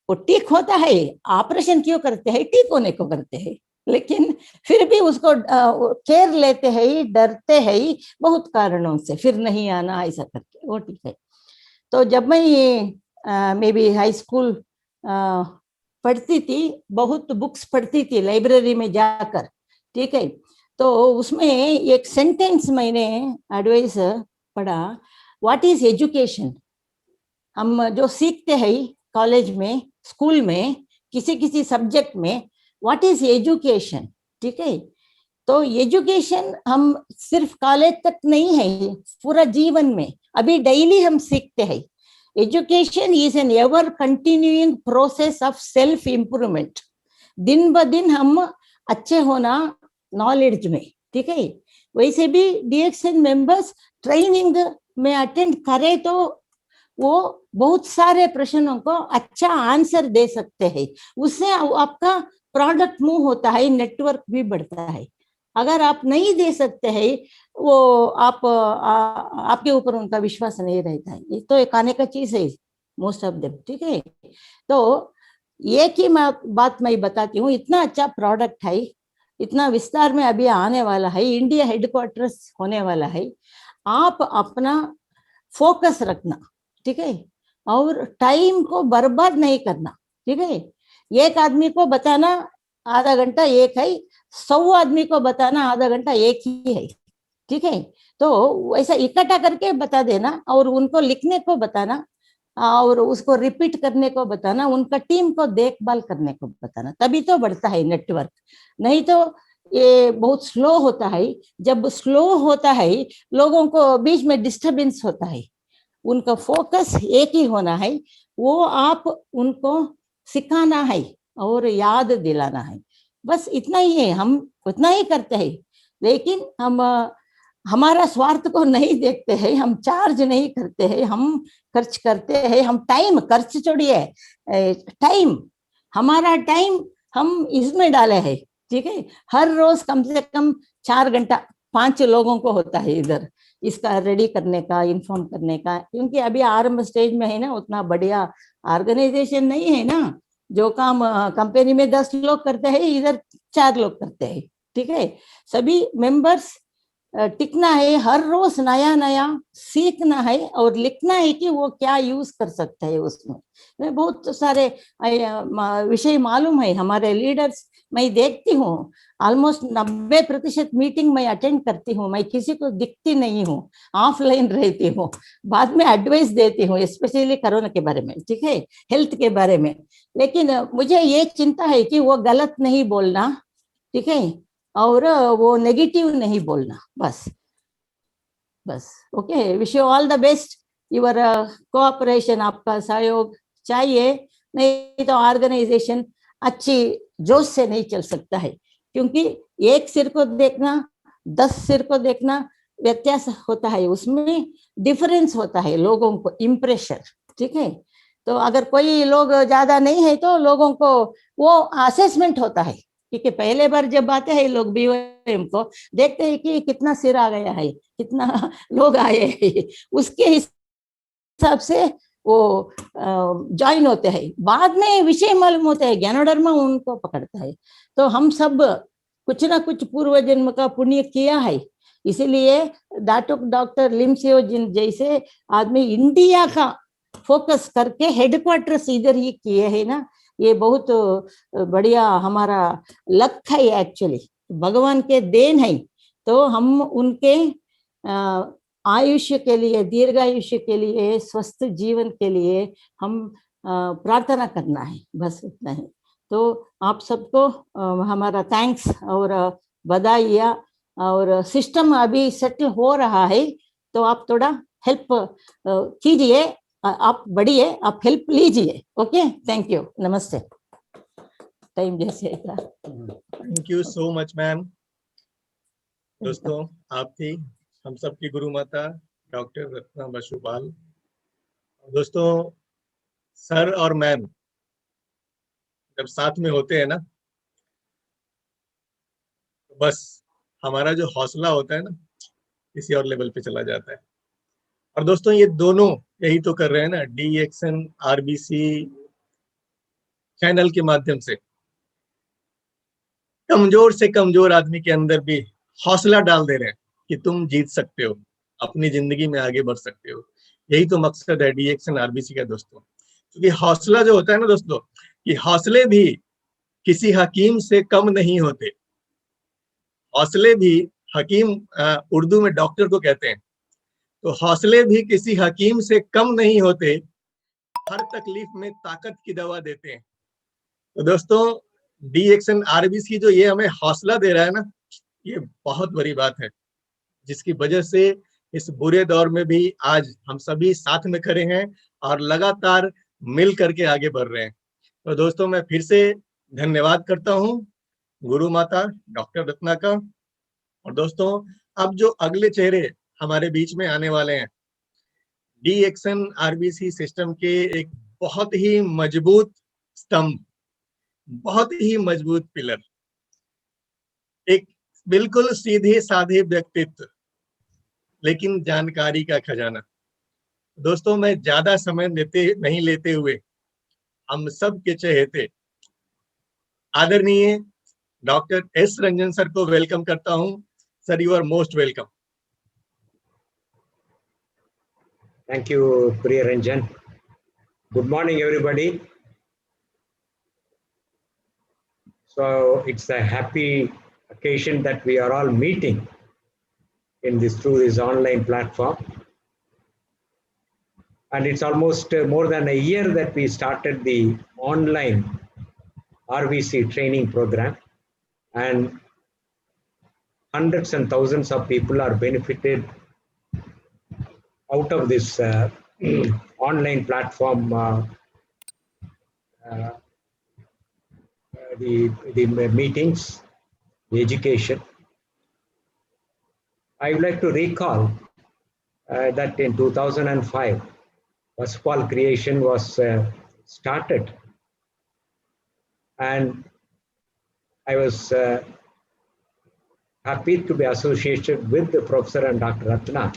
वो ठीक होता है, ऑपरेशन क्यों करते हैं, ठीक होने को करते हैं, लेकिन फिर भी उसको केयर लेते हैं, डरते हैं बहुत कारणों से, फिर नहीं आना ऐसा करके, वो ठीक है। तो जब मैं मे बी हाई स्कूल पढ़ती थी, बहुत बुक्स पढ़ती थी लाइब्रेरी में जाकर, ठीक है। तो उसमें एक सेंटेंस मैंने एडवाइस पढ़ा, व्हाट इज एजुकेशन। हम जो सीखते हैं कॉलेज में, स्कूल में, किसी सब्जेक्ट में, व्हाट इज एजुकेशन, ठीक है। तो एजुकेशन हम सिर्फ कॉलेज तक नहीं है, पूरा जीवन में अभी डेली हम सीखते हैं। Education is an ever continuing process of self improvement. दिन ब दिन हम अच्छे होना नॉलेज में, ठीक है। वैसे भी डीएक्सएन मेंबर्स ट्रेनिंग में अटेंड करें तो वो बहुत सारे प्रश्नों को अच्छा आंसर दे सकते हैं, उससे आपका प्रोडक्ट मूव होता है, नेटवर्क भी बढ़ता है। अगर आप नहीं दे सकते हैं, वो आपके ऊपर उनका विश्वास नहीं रहता है। ये तो एक आने का चीज है मोस्ट ऑफ देम, ठीक है। तो एक ही बात मैं बताती हूँ, इतना अच्छा प्रोडक्ट है, इतना विस्तार में अभी आने वाला है, इंडिया हेडक्वार्टर्स होने वाला है। आप अपना फोकस रखना, ठीक है, और टाइम को बर्बाद नहीं करना, ठीक है। एक आदमी को बताना आधा घंटा एक है, 100 आदमी को बताना आधा घंटा एक ही है, ठीक है। तो ऐसा इकट्ठा करके बता देना और उनको लिखने को बताना और उसको रिपीट करने को बताना, उनका टीम को देखभाल करने को बताना, तभी तो बढ़ता है नेटवर्क। नहीं तो ये बहुत स्लो होता है। जब स्लो होता है लोगों को बीच में डिस्टरबेंस होता है, उनका फोकस एक ही होना है, वो आप उनको सिखाना है और याद दिलाना है, बस इतना ही है। हम उतना ही करते हैं, लेकिन हम हमारा स्वार्थ को नहीं देखते हैं, हम चार्ज नहीं करते हैं, हम खर्च करते हैं। हम टाइम खर्च छोड़िए, टाइम, हमारा टाइम हम इसमें डाले हैं, ठीक है। हर रोज कम से कम 4 घंटा 5 लोगों को होता है इधर इसका रेडी करने का, इन्फॉर्म करने का, क्योंकि अभी आरंभ स्टेज में है ना, उतना बढ़िया ऑर्गेनाइजेशन नहीं है ना। जो काम कंपनी में 10 लोग करते हैं, इधर 4 लोग करते हैं, ठीक है। सभी मेंबर्स टिकना है, हर रोज नया नया सीखना है और लिखना है कि वो क्या यूज कर सकते हैं उसमें। बहुत सारे विषय मालूम है हमारे लीडर्स, मैं देखती हूँ ऑलमोस्ट 90% मीटिंग मैं अटेंड करती हूँ, मैं किसी को दिखती नहीं हूँ, ऑफलाइन रहती हूँ, बाद में एडवाइस देती हूँ, स्पेशली कोरोना के बारे में, ठीक है, हेल्थ के बारे में। लेकिन मुझे ये चिंता है कि वो गलत नहीं बोलना, ठीक है, और वो नेगेटिव नहीं बोलना, बस बस। Okay, wish you all the best. Your cooperation, आपका सहयोग चाहिए, नहीं तो ऑर्गेनाइजेशन अच्छी जोश से नहीं चल सकता है, क्योंकि एक सिर को देखना 10 सिर को देखना व्यत्यास होता है, उसमें डिफरेंस होता है लोगों को इम्प्रेशन, ठीक है। तो अगर कोई लोग ज्यादा नहीं है तो लोगों को वो असेसमेंट होता है, क्योंकि पहले बार जब आते हैं लोग बीओएम को देखते हैं कि कितना सिर आ गया है, कितना लोग आए हैं, उसके हिसाब से वो ज्वाइन होते हैं। बाद में विषय मालूम होता है, ज्ञानोधर्म उनको पकड़ता है। तो हम सब कुछ ना कुछ पूर्व जन्म का पुण्य किया है, इसीलिए डॉक्टर लिमसेओ जिन जैसे आदमी इंडिया का फोकस करके हेडक्वार्टर्स इधर ही किए हैं ना, ये बहुत बढ़िया हमारा लक है, एक्चुअली भगवान के देन है। तो हम उनके आयुष्य के लिए, दीर्घायुष्य के लिए, स्वस्थ जीवन के लिए हम प्रार्थना करना है, बस इतना ही। तो आप सबको हमारा थैंक्स और बधाइयाँ। और सिस्टम अभी सेटल हो रहा है, तो आप थोड़ा हेल्प कीजिए, आप बढ़िए, आप हेल्प लीजिए। ओके, थैंक यू, नमस्ते। टाइम जैसे था। Thank you so much ma'am. दोस्तों, आप थी हम सब की गुरु माता डॉक्टर रत्ना बसुपाल। दोस्तों, सर और मैम जब साथ में होते हैं ना, तो बस हमारा जो हौसला होता है ना, किसी और लेवल पे चला जाता है। और दोस्तों, ये दोनों यही तो कर रहे हैं ना, DXN RBC चैनल के माध्यम से कमजोर से कमजोर आदमी के अंदर भी हौसला डाल दे रहे हैं कि तुम जीत सकते हो, अपनी जिंदगी में आगे बढ़ सकते हो। यही तो मकसद है DXN RBC का दोस्तों। क्योंकि हौसला जो होता है ना दोस्तों, कि हौसले भी किसी हकीम से कम नहीं होते। हौसले भी हकीम उर्दू में डॉक्टर को कहते हैं, तो हौसले भी किसी हकीम से कम नहीं होते, हर तकलीफ में ताकत की दवा देते हैं। तो दोस्तों, DXN RBC जो ये हमें हौसला दे रहा है ना, ये बहुत बड़ी बात है, जिसकी वजह से इस बुरे दौर में भी आज हम सभी साथ में खड़े हैं और लगातार मिल करके आगे बढ़ रहे हैं। तो दोस्तों, मैं फिर से धन्यवाद करता हूँ गुरु माता डॉक्टर रत्ना का। और दोस्तों, अब जो अगले चेहरे हमारे बीच में आने वाले हैं, DXN RBC सिस्टम के एक बहुत ही मजबूत स्तंभ, बहुत ही मजबूत पिलर, एक बिल्कुल सीधे साधे व्यक्तित्व, लेकिन जानकारी का खजाना। दोस्तों, मैं ज्यादा समय नहीं लेते हुए हम सब के चहेते आदरणीय डॉक्टर S रंजन सर को वेलकम करता हूं। Sir, you are most welcome. Thank you, Priya Ranjan. Good morning, everybody. So it's a happy occasion that we are all meeting in this through this online platform. And it's almost more than a year that we started the online RVC training program, and hundreds and thousands of people are benefited out of this online platform, the meetings, the education. I would like to recall that in 2005, Vaspal creation was started, and I was happy to be associated with the Professor and Dr. Ratna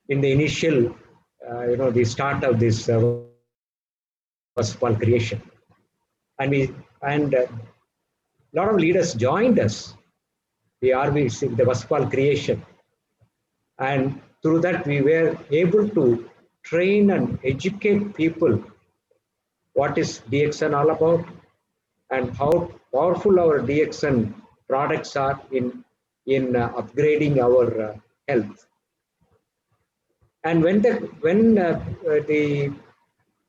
in the initial, the start of this Vaspal creation. And a lot of leaders joined us, the RVC, the Vaspal creation. And through that, we were able to train and educate people what is DXN all about and how powerful our DXN products are in upgrading our health. And when the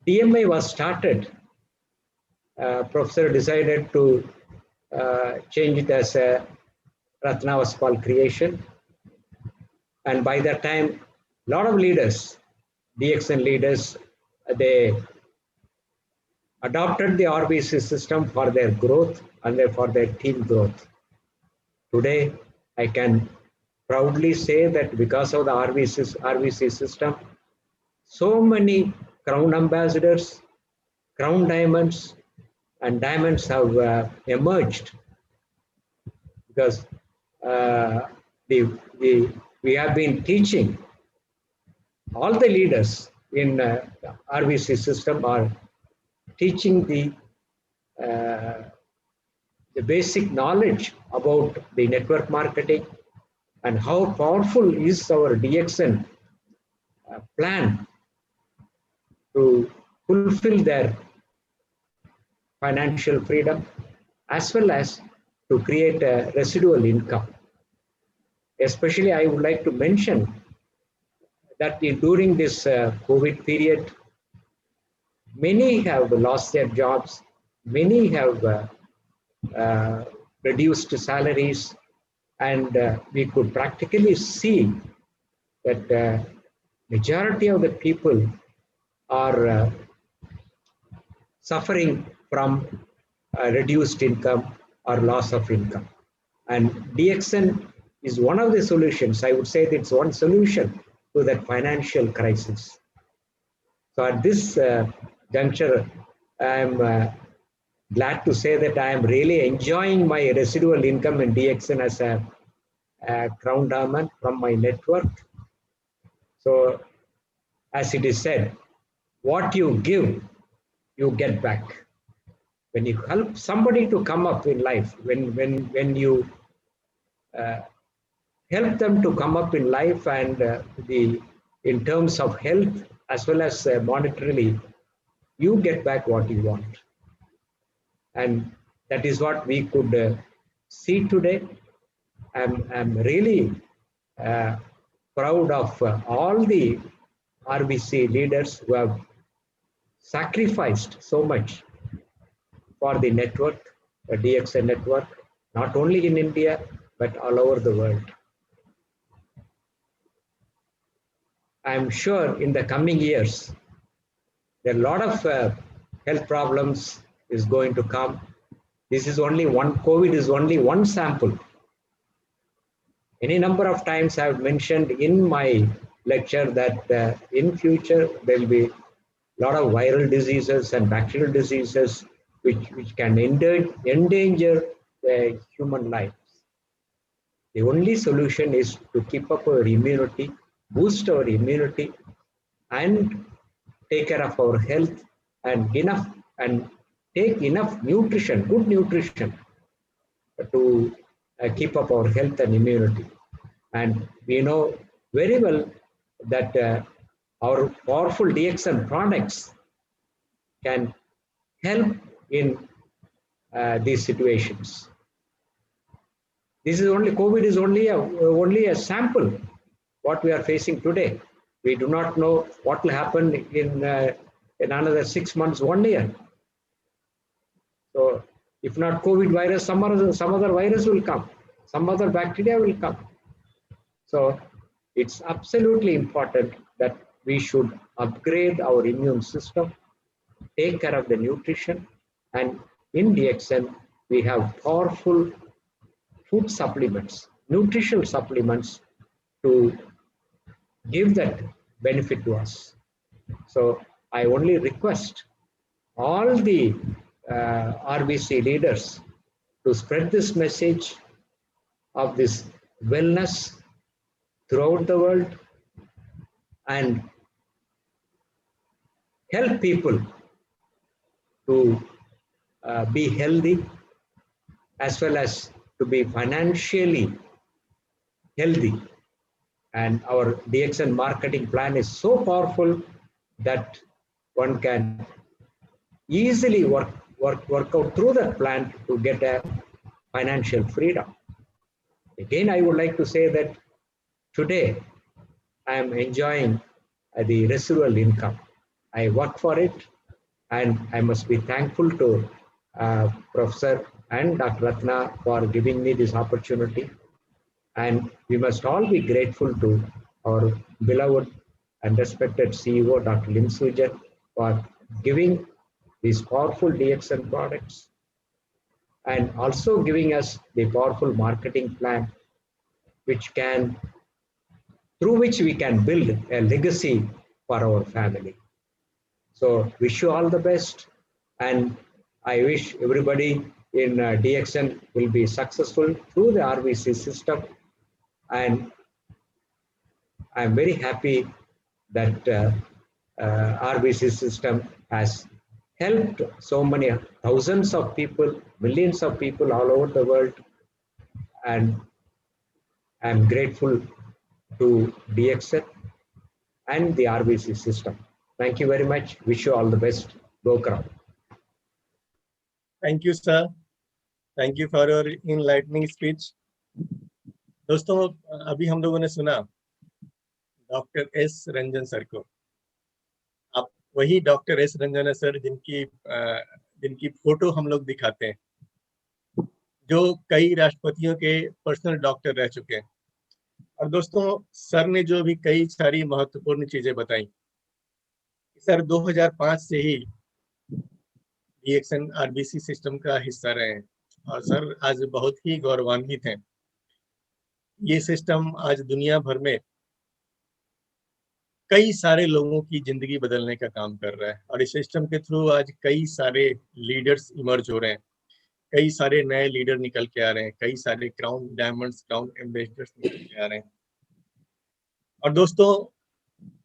DMI was started, Professor decided to change it as a Ratna Vaspal creation. And by that time, a lot of leaders, DXN leaders, they adopted the RVC system for their growth and for their team growth. Today, I can proudly say that because of the RVC system, so many Crown ambassadors, Crown diamonds, and diamonds have emerged, because we have been teaching all the leaders in the RVC system are teaching the basic knowledge about the network marketing and how powerful is our DXN plan to fulfill their financial freedom, as well as to create a residual income. Especially, I would like to mention that during this COVID period, many have lost their jobs, many have reduced salaries, and we could practically see that majority of the people are suffering from reduced income or loss of income. And DXN is one of the solutions. I would say that it's one solution to that financial crisis. So at this juncture, I'm glad to say that I am really enjoying my residual income in DXN as a Crown Diamond from my network. So as it is said, what you give, you get back. When you help somebody to come up in life, when you help them to come up in life and in terms of health as well as monetarily, you get back what you want. And that is what we could see today. I'm really proud of all the RVC leaders who have sacrificed so much for the network, the DXN network, not only in India, but all over the world. I'm sure in the coming years, there are a lot of health problems is going to come. This is only one, COVID is only one sample. Any number of times I've mentioned in my lecture that in future, there will be a lot of viral diseases and bacterial diseases which can endanger the human lives. The only solution is to keep up our immunity, boost our immunity, and take care of our health and take enough nutrition, good nutrition, to keep up our health and immunity. And we know very well that our powerful DXN products can help in these situations. This is only, COVID is only a sample what we are facing today. We do not know what will happen in another 6 months, 1 year. So if not COVID virus, some other virus will come, some other bacteria will come. So it's absolutely important that we should upgrade our immune system, take care of the nutrition, and in DXN we have powerful food supplements, nutritional supplements to give that benefit to us. So I only request all the RBC leaders to spread this message of this wellness throughout the world and help people to be healthy as well as to be financially healthy. And our DXN marketing plan is so powerful that one can easily work out through that plan to get a financial freedom. Again, I would like to say that today I am enjoying the residual income. I work for it, and I must be thankful to Professor and Dr. Ratna for giving me this opportunity. And we must all be grateful to our beloved and respected CEO, Dr. Lim Sujan, for giving these powerful DXN products and also giving us the powerful marketing plan, through which we can build a legacy for our family. So wish you all the best, and I wish everybody in DXN will be successful through the RBC system. And I'm very happy that RBC system has helped so many thousands of people, millions of people all over the world. And I'm grateful to DXN and the RBC system. Thank you very much. Wish you all the best. Go Crown. Thank you, sir. Thank you for your enlightening speech. दोस्तों, अभी हम लोगों ने सुना doctor S Ranjan sir को। आप वही doctor S Ranjan sir जिनकी फोटो हम लोग दिखाते हैं, जो कई राष्ट्रपतियों के पर्सनल डॉक्टर रह चुके हैं। और दोस्तों, सर ने जो भी कई सारी महत्वपूर्ण चीजें बताई, सर 2005 से ही DXN RBC सिस्टम का हिस्सा रहे हैं और सर आज बहुत ही गौरवान्वित हैं। ये सिस्टम आज दुनिया भर में कई सारे लोगों की जिंदगी बदलने का काम कर रहा है और इस सिस्टम के थ्रू आज कई सारे लीडर्स इमर्ज हो रहे हैं, कई सारे नए लीडर निकल के आ रहे हैं, कई सारे क्राउन डायमंड्स, क्राउन एम्बेसडर्स निकल के आ रहे हैं। और दोस्तों,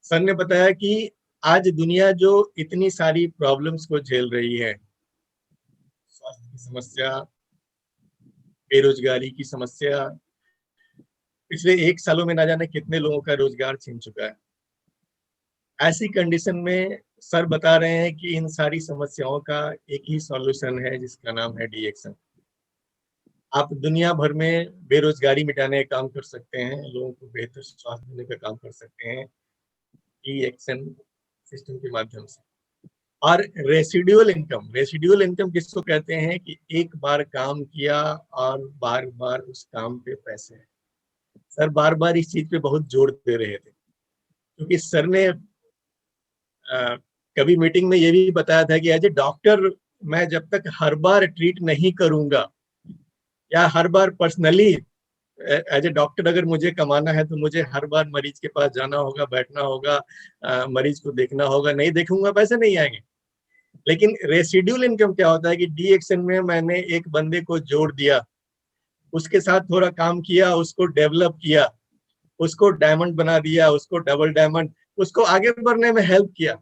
सर ने बताया कि आज दुनिया जो इतनी सारी प्रॉब्लम्स को झेल रही है, स्वास्थ्य की समस्या, बेरोजगारी की समस्या, पिछले 1 सालों में ना जाने कितने लोगों का रोजगार छीन चुका है। ऐसी कंडीशन में सर बता रहे हैं कि इन सारी समस्याओं का एक ही सॉल्यूशन है जिसका नाम है DXN। आप दुनिया भर में बेरोजगारी मिटाने का काम कर सकते हैं, लोगों को बेहतर स्वास्थ्य देने का काम कर सकते हैं DXN सिस्टम के माध्यम से। और रेसिडुअल इनकम किसको कहते हैं कि एक बार काम किया और बार बार उस काम पे पैसे। सर बार बार इस चीज पे बहुत जोर दे रहे थे, क्योंकि सर ने कभी मीटिंग में ये भी बताया था कि एज ए डॉक्टर मैं जब तक हर बार ट्रीट नहीं करूंगा या हर बार पर्सनली एज ए डॉक्टर अगर मुझे कमाना है तो मुझे हर बार मरीज के पास जाना होगा, बैठना होगा, मरीज को देखना होगा, नहीं देखूंगा पैसे नहीं आएंगे। लेकिन रेसिडुअल इनकम क्या होता है कि DXN में मैंने एक बंदे को जोड़ दिया, उसके साथ थोड़ा काम किया, उसको डेवलप किया, उसको डायमंड बना दिया, उसको डबल डायमंड, उसको आगे बढ़ने में हेल्प किया।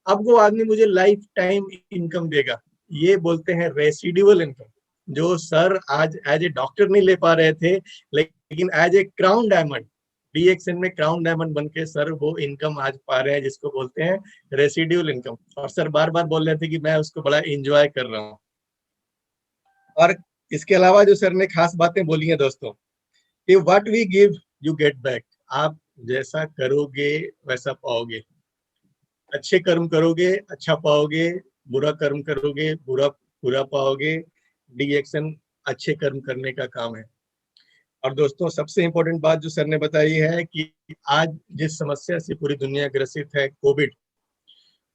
अब वो आदमी मुझे लाइफ टाइम इनकम देगा। ये बोलते हैं रेसिडुअल इनकम, जो सर आज एज ए डॉक्टर नहीं ले पा रहे थे, लेकिन as a crown diamond DXN में क्राउन डायमंड बनके सर वो इनकम आज पा रहे हैं, जिसको बोलते हैं रेसिडुअल इनकम। और सर बार बार बोल रहे थे कि मैं उसको बड़ा एंजॉय कर रहा हूँ। और इसके अलावा जो सर ने खास बातें बोली हैं दोस्तों, कि what we give you get back. आप जैसा करोगे वैसा पाओगे। अच्छे कर्म करोगे अच्छा पाओगे, बुरा कर्म करोगे बुरा पाओगे। डी एक्शन अच्छे कर्म करने का काम है। और दोस्तों सबसे इंपॉर्टेंट बात जो सर ने बताई है कि आज जिस समस्या से पूरी दुनिया ग्रसित है, कोविड,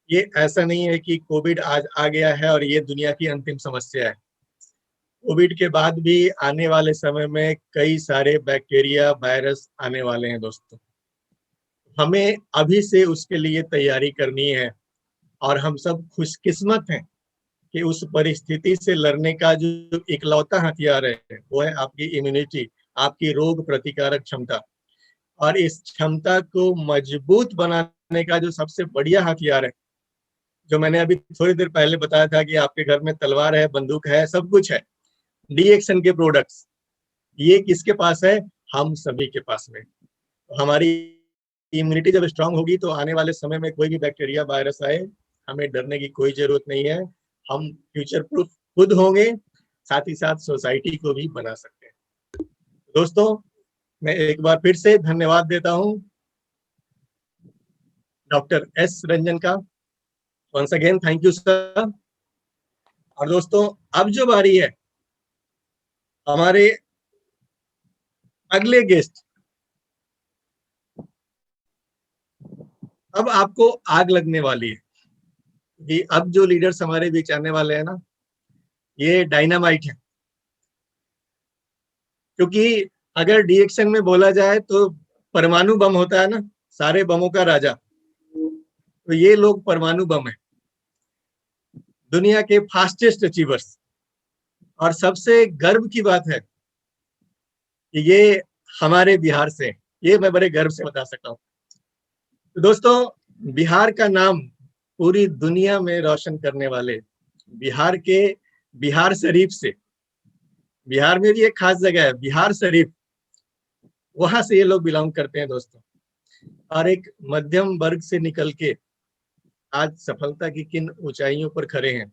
ये ऐसा नहीं है कि कोविड आज आ गया है और ये दुनिया की अंतिम समस्या है। कोविड के बाद भी आने वाले समय में कई सारे बैक्टीरिया वायरस आने वाले हैं दोस्तों। हमें अभी से उसके लिए तैयारी करनी है और हम सब खुशकिस्मत हैं कि उस परिस्थिति से लड़ने का जो इकलौता हथियार है वो है आपकी इम्यूनिटी, आपकी रोग प्रतिकारक क्षमता। और इस क्षमता को मजबूत बनाने का जो सबसे बढ़िया हथियार है, जो मैंने अभी थोड़ी देर पहले बताया था कि आपके घर में तलवार है, बंदूक है, सब कुछ है, डी एक्शन के प्रोडक्ट्स, ये किसके पास है? हम सभी के पास में। हमारी इम्यूनिटी जब स्ट्रांग होगी तो आने वाले समय में कोई भी बैक्टीरिया वायरस आए, हमें डरने की कोई जरूरत नहीं है। हम फ्यूचर प्रूफ खुद होंगे, साथ ही साथ सोसाइटी को भी बना सकते हैं। दोस्तों मैं एक बार फिर से धन्यवाद देता हूं डॉक्टर एस रंजन का। Once again thank you sir. और दोस्तों अब जो बारी है हमारे अगले गेस्ट, अब आपको आग लगने वाली है कि अब जो लीडर्स हमारे बीच आने वाले हैं ना, ये डायनामाइट है। क्योंकि अगर डी एक्शन में बोला जाए तो परमाणु बम होता है ना, सारे बमों का राजा, तो ये लोग परमाणु बम है, दुनिया के फास्टेस्ट अचीवर्स। और सबसे गर्व की बात है कि ये हमारे बिहार से, ये मैं बड़े गर्व से बता सकता हूँ। तो दोस्तों बिहार का नाम पूरी दुनिया में रोशन करने वाले बिहार के बिहार शरीफ से, बिहार में भी एक खास जगह है बिहार शरीफ, वहां से ये लोग बिलोंग करते हैं दोस्तों। और एक मध्यम वर्ग से निकल के आज सफलता की किन ऊंचाइयों पर खड़े हैं।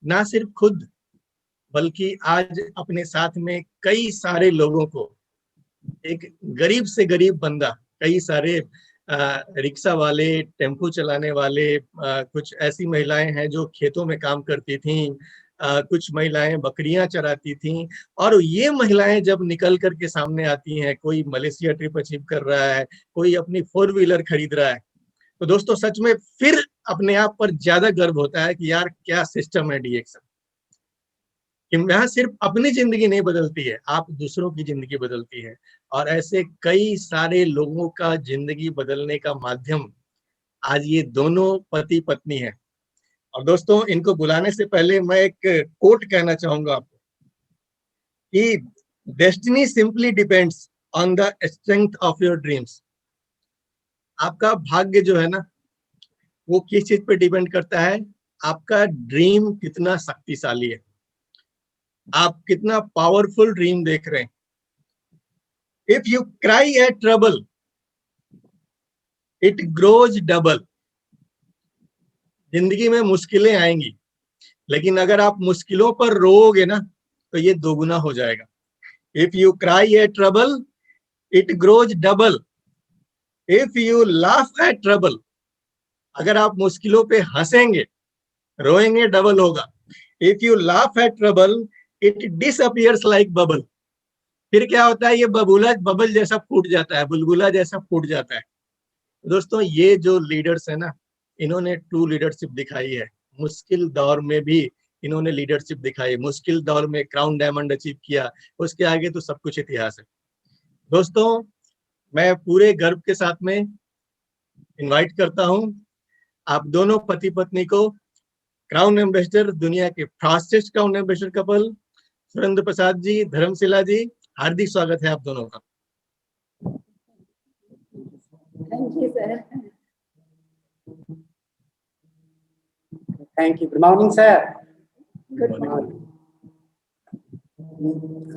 ना सिर्फ खुद बल्कि आज अपने साथ में कई सारे लोगों को, एक गरीब से गरीब बंदा, कई सारे रिक्शा वाले, टेम्पो चलाने वाले, कुछ ऐसी महिलाएं हैं जो खेतों में काम करती थीं, कुछ महिलाएं बकरियां चराती थीं। और ये महिलाएं जब निकल कर के सामने आती हैं, कोई मलेशिया ट्रिप अचीव कर रहा है, कोई अपनी 4 व्हीलर खरीद रहा है, तो दोस्तों सच में फिर अपने आप पर ज्यादा गर्व होता है कि यार क्या सिस्टम है डी एक्शन। यहाँ सिर्फ अपनी जिंदगी नहीं बदलती है, आप दूसरों की जिंदगी बदलती है। और ऐसे कई सारे लोगों का जिंदगी बदलने का माध्यम आज ये दोनों पति पत्नी है। और दोस्तों इनको बुलाने से पहले मैं एक कोट कहना चाहूंगा आपको कि destiny simply depends on the strength of your dreams. आपका भाग्य जो है ना, वो किस चीज पे डिपेंड करता है? आपका ड्रीम कितना शक्तिशाली है, आप कितना पावरफुल ड्रीम देख रहे हैं। If you cry at trouble it grows double. जिंदगी में मुश्किलें आएंगी, लेकिन अगर आप मुश्किलों पर रोओगे ना तो ये दोगुना हो जाएगा। If you cry at trouble it grows double. If you laugh at trouble, अगर आप मुश्किलों पे हंसेंगे, रोएंगे, डबल होगा। If you laugh at trouble it disappears like bubble. फिर क्या होता है? ये बबूला बबल जैसा फूट जाता है, बुलबुला जैसा फूट जाता है। दोस्तों ये जो लीडर्स है ना, इन्होंने ट्रू लीडरशिप दिखाई है। मुश्किल दौर में भी इन्होंने लीडरशिप दिखाई, मुश्किल दौर में क्राउन डायमंड अचीव किया, उसके आगे तो सब कुछ इतिहास है। दोस्तों मैं पूरे गर्व के साथ में इनवाइट करता हूं आप दोनों पति पत्नी को, क्राउन एम्बेसडर, दुनिया के fastest crown ambassador couple, Surendra Prasad ji, Dharmshila ji, हार्दिक स्वागत है आप दोनों का। Thank you sir. Thank you. Good morning sir. Good morning.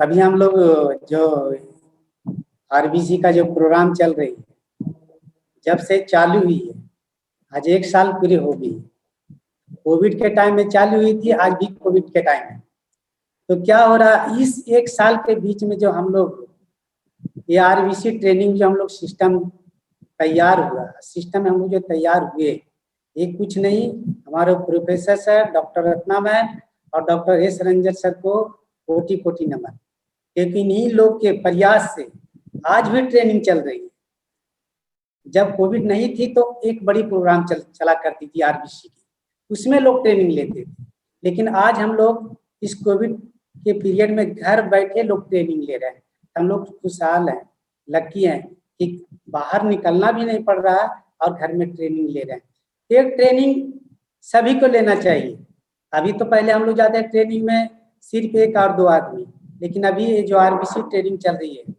अभी हम लोग जो आरबीसी का जो प्रोग्राम चल रही है, जब से चालू हुई है आज 1 साल पूरी हो गई। कोविड के टाइम में चालू हुई थी, आज भी कोविड के टाइम है। तो क्या हो रहा, इस 1 साल के बीच में जो हम लोग ये आरबीसी ट्रेनिंग जो हम लोग सिस्टम तैयार हुआ, सिस्टम हम लोग जो तैयार हुए, ये कुछ नहीं, हमारे professor sir doctor Ratna ma'am और डॉक्टर एस रंजन सर को कोटि नमन, क्योंकि इन्हीं लोग के प्रयास से आज भी ट्रेनिंग चल रही है। जब कोविड नहीं थी तो एक बड़ी प्रोग्राम चला करती थी आरबीसी की, उसमें लोग ट्रेनिंग लेते थे, लेकिन आज हम लोग इस कोविड के पीरियड में घर बैठे लोग ट्रेनिंग ले रहे हैं। हम लोग खुशहाल हैं, लकी हैं कि बाहर निकलना भी नहीं पड़ रहा और घर में ट्रेनिंग ले रहे हैं। एक ट्रेनिंग सभी को लेना चाहिए। अभी तो पहले हम लोग जाते हैं ट्रेनिंग में सिर्फ 1 और 2 आदमी, लेकिन अभी ये जो आरबीसी ट्रेनिंग चल रही है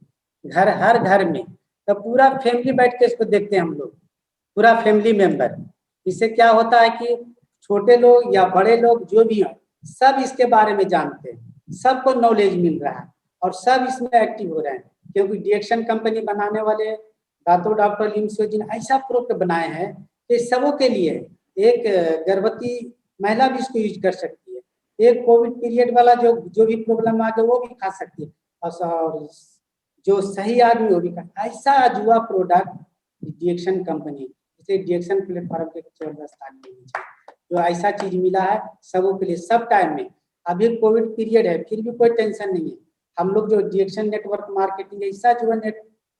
हर घर में, तो पूरा फैमिली बैठ के इसको देखते हैं हम लोग, पूरा फैमिली मेंबर। इससे क्या होता है कि छोटे लोग या बड़े लोग जो भी हैं सब इसके बारे में जानते हैं, सबको नॉलेज मिल रहा है और सब इसमें एक्टिव हो रहे हैं, क्योंकि डीएक्शन कंपनी बनाने वाले दातो डॉक्टर लिमसोजिन ऐसा प्रोडक्ट बनाए हैं कि सबों के लिए, एक गर्भवती महिला भी इसको यूज कर सकती है, एक कोविड पीरियड वाला जो भी प्रॉब्लम आ गया वो भी खा सकती है, और जो सही आदमी वो भी खा। ऐसा अजूबा प्रोडक्ट डीएक्शन कंपनी, इसे डीएक्शन प्लेटफॉर्म के जबरदस्त आगे जो ऐसा चीज मिला है सबों के लिए सब टाइम में। अभी कोविड पीरियड है फिर भी कोई टेंशन नहीं है। हम लोग जो डीएक्शन नेटवर्क मार्केटिंग है, ऐसा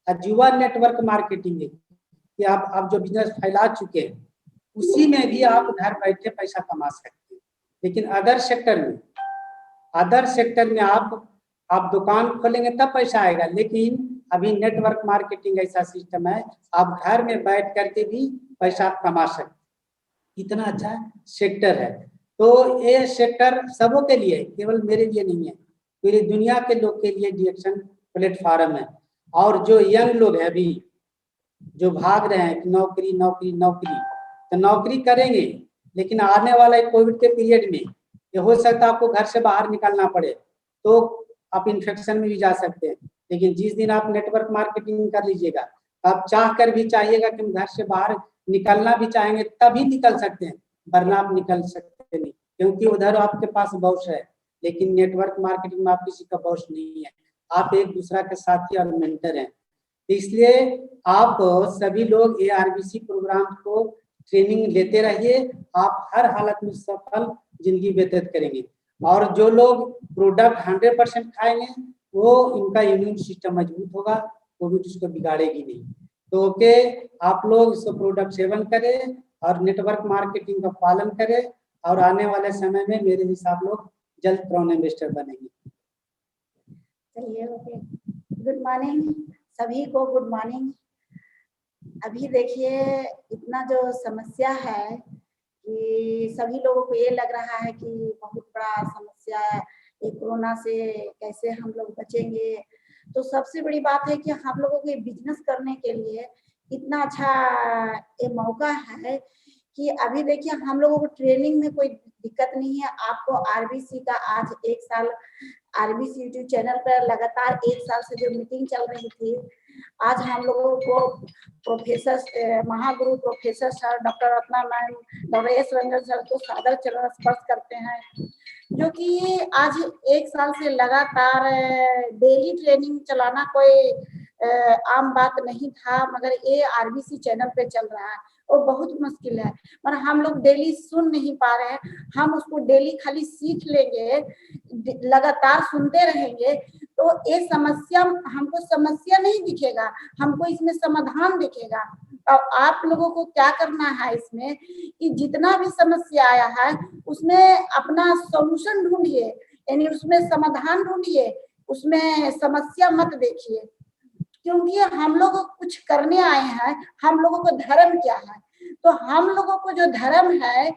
अजूबा नेटवर्क मार्केटिंग है कि आप जो बिजनेस फैला चुके हैं उसी में भी आप घर बैठे पैसा कमा सकते हैं। लेकिन अदर सेक्टर में आप दुकान खोलेंगे तब पैसा आएगा, लेकिन अभी नेटवर्क मार्केटिंग ऐसा सिस्टम है आप घर में बैठ करके भी पैसा कमा सकते हैं। इतना अच्छा सेक्टर है। तो ये सेक्टर सबों के लिए, केवल मेरे लिए नहीं है, पूरी दुनिया के लोग के लिए डीएक्शन प्लेटफॉर्म है। और जो यंग लोग हैं अभी जो भाग रहे हैं कि नौकरी, तो नौकरी करेंगे, लेकिन आने वाला कोविड के पीरियड में ये हो सकता है आपको घर से बाहर निकलना पड़े, तो आप इन्फेक्शन में भी जा सकते हैं। लेकिन जिस दिन आप नेटवर्क मार्केटिंग कर लीजिएगा, आप चाह कर भी चाहिएगा कि हम घर से बाहर निकलना भी चाहेंगे तभी निकल सकते हैं, वरना आप निकल सकते नहीं, क्योंकि उधर आपके पास बॉस है। लेकिन नेटवर्क मार्केटिंग में आप किसी का बॉस नहीं है, आप एक दूसरा के साथी और मेंटर हैं। इसलिए आप सभी लोग ये आरबीसी प्रोग्राम को ट्रेनिंग लेते रहिए, आप हर हालत में सफल जिंदगी व्यतीत करेंगे। और जो लोग प्रोडक्ट 100% खाएंगे वो इनका इम्यून सिस्टम मजबूत होगा, कोविड उसको बिगाड़ेगी नहीं। तो ओके, आप लोग इसको प्रोडक्ट सेवन करें और नेटवर्क मार्केटिंग का पालन करें, और आने वाले समय में मेरे हिसाब लोग जल्द क्राउन इन्वेस्टर बनेंगे। चलिए, ओके, गुड मॉर्निंग सभी को, गुड मॉर्निंग। अभी देखिए इतना जो समस्या है कि सभी लोगों को ये लग रहा है कि बहुत बड़ा समस्या है, ये कोरोना से कैसे हम लोग बचेंगे। तो सबसे बड़ी बात है कि हम लोगों को बिजनेस करने के लिए इतना अच्छा ये मौका है कि अभी देखिए हम लोगों को ट्रेनिंग में कोई दिक्कत नहीं है। आपको आरबीसी का आज 1 साल आरबीसी यूट्यूब चैनल पर लगातार 1 साल से जो मीटिंग चल रही थी, आज हम लोगों को professor Mahaguru professor sir doctor Ratna ma'am, doctor S Ranjan sir को सादर चरण स्पर्श करते हैं, जो कि आज 1 साल से लगातार डेली ट्रेनिंग चलाना कोई आम बात नहीं था, मगर ये आरबीसी चैनल पे चल रहा है और बहुत मुश्किल है। पर हम लोग डेली सुन नहीं पा रहे हैं, हम उसको डेली खाली सीख लेंगे, लगातार सुनते रहेंगे तो ये समस्या हमको समस्या नहीं दिखेगा, हमको इसमें समाधान दिखेगा। और आप लोगों को क्या करना है इसमें कि जितना भी समस्या आया है उसमें अपना सॉल्यूशन ढूंढिए, यानी उसमें समाधान ढूंढिए, उसमें समस्या मत देखिए, क्योंकि हम लोग कुछ करने आए हैं। हम लोगों को धर्म क्या है, तो हम लोगों को जो धर्म है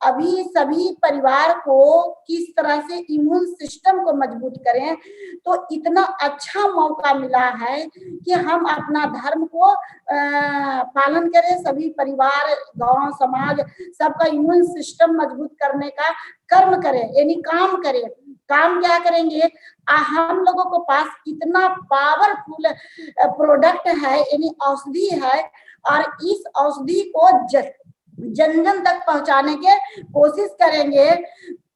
अभी सभी परिवार को किस तरह से इम्यून सिस्टम को मजबूत करें, तो इतना अच्छा मौका मिला है कि हम अपना धर्म को पालन करें, सभी परिवार, गांव, समाज सबका इम्यून सिस्टम मजबूत करने का कर्म करें, यानी काम करें। काम क्या करेंगे, हम लोगों को पास इतना पावरफुल प्रोडक्ट है, यानी औषधि है, और इस औषधि को जन जन तक पहुंचाने के कोशिश करेंगे।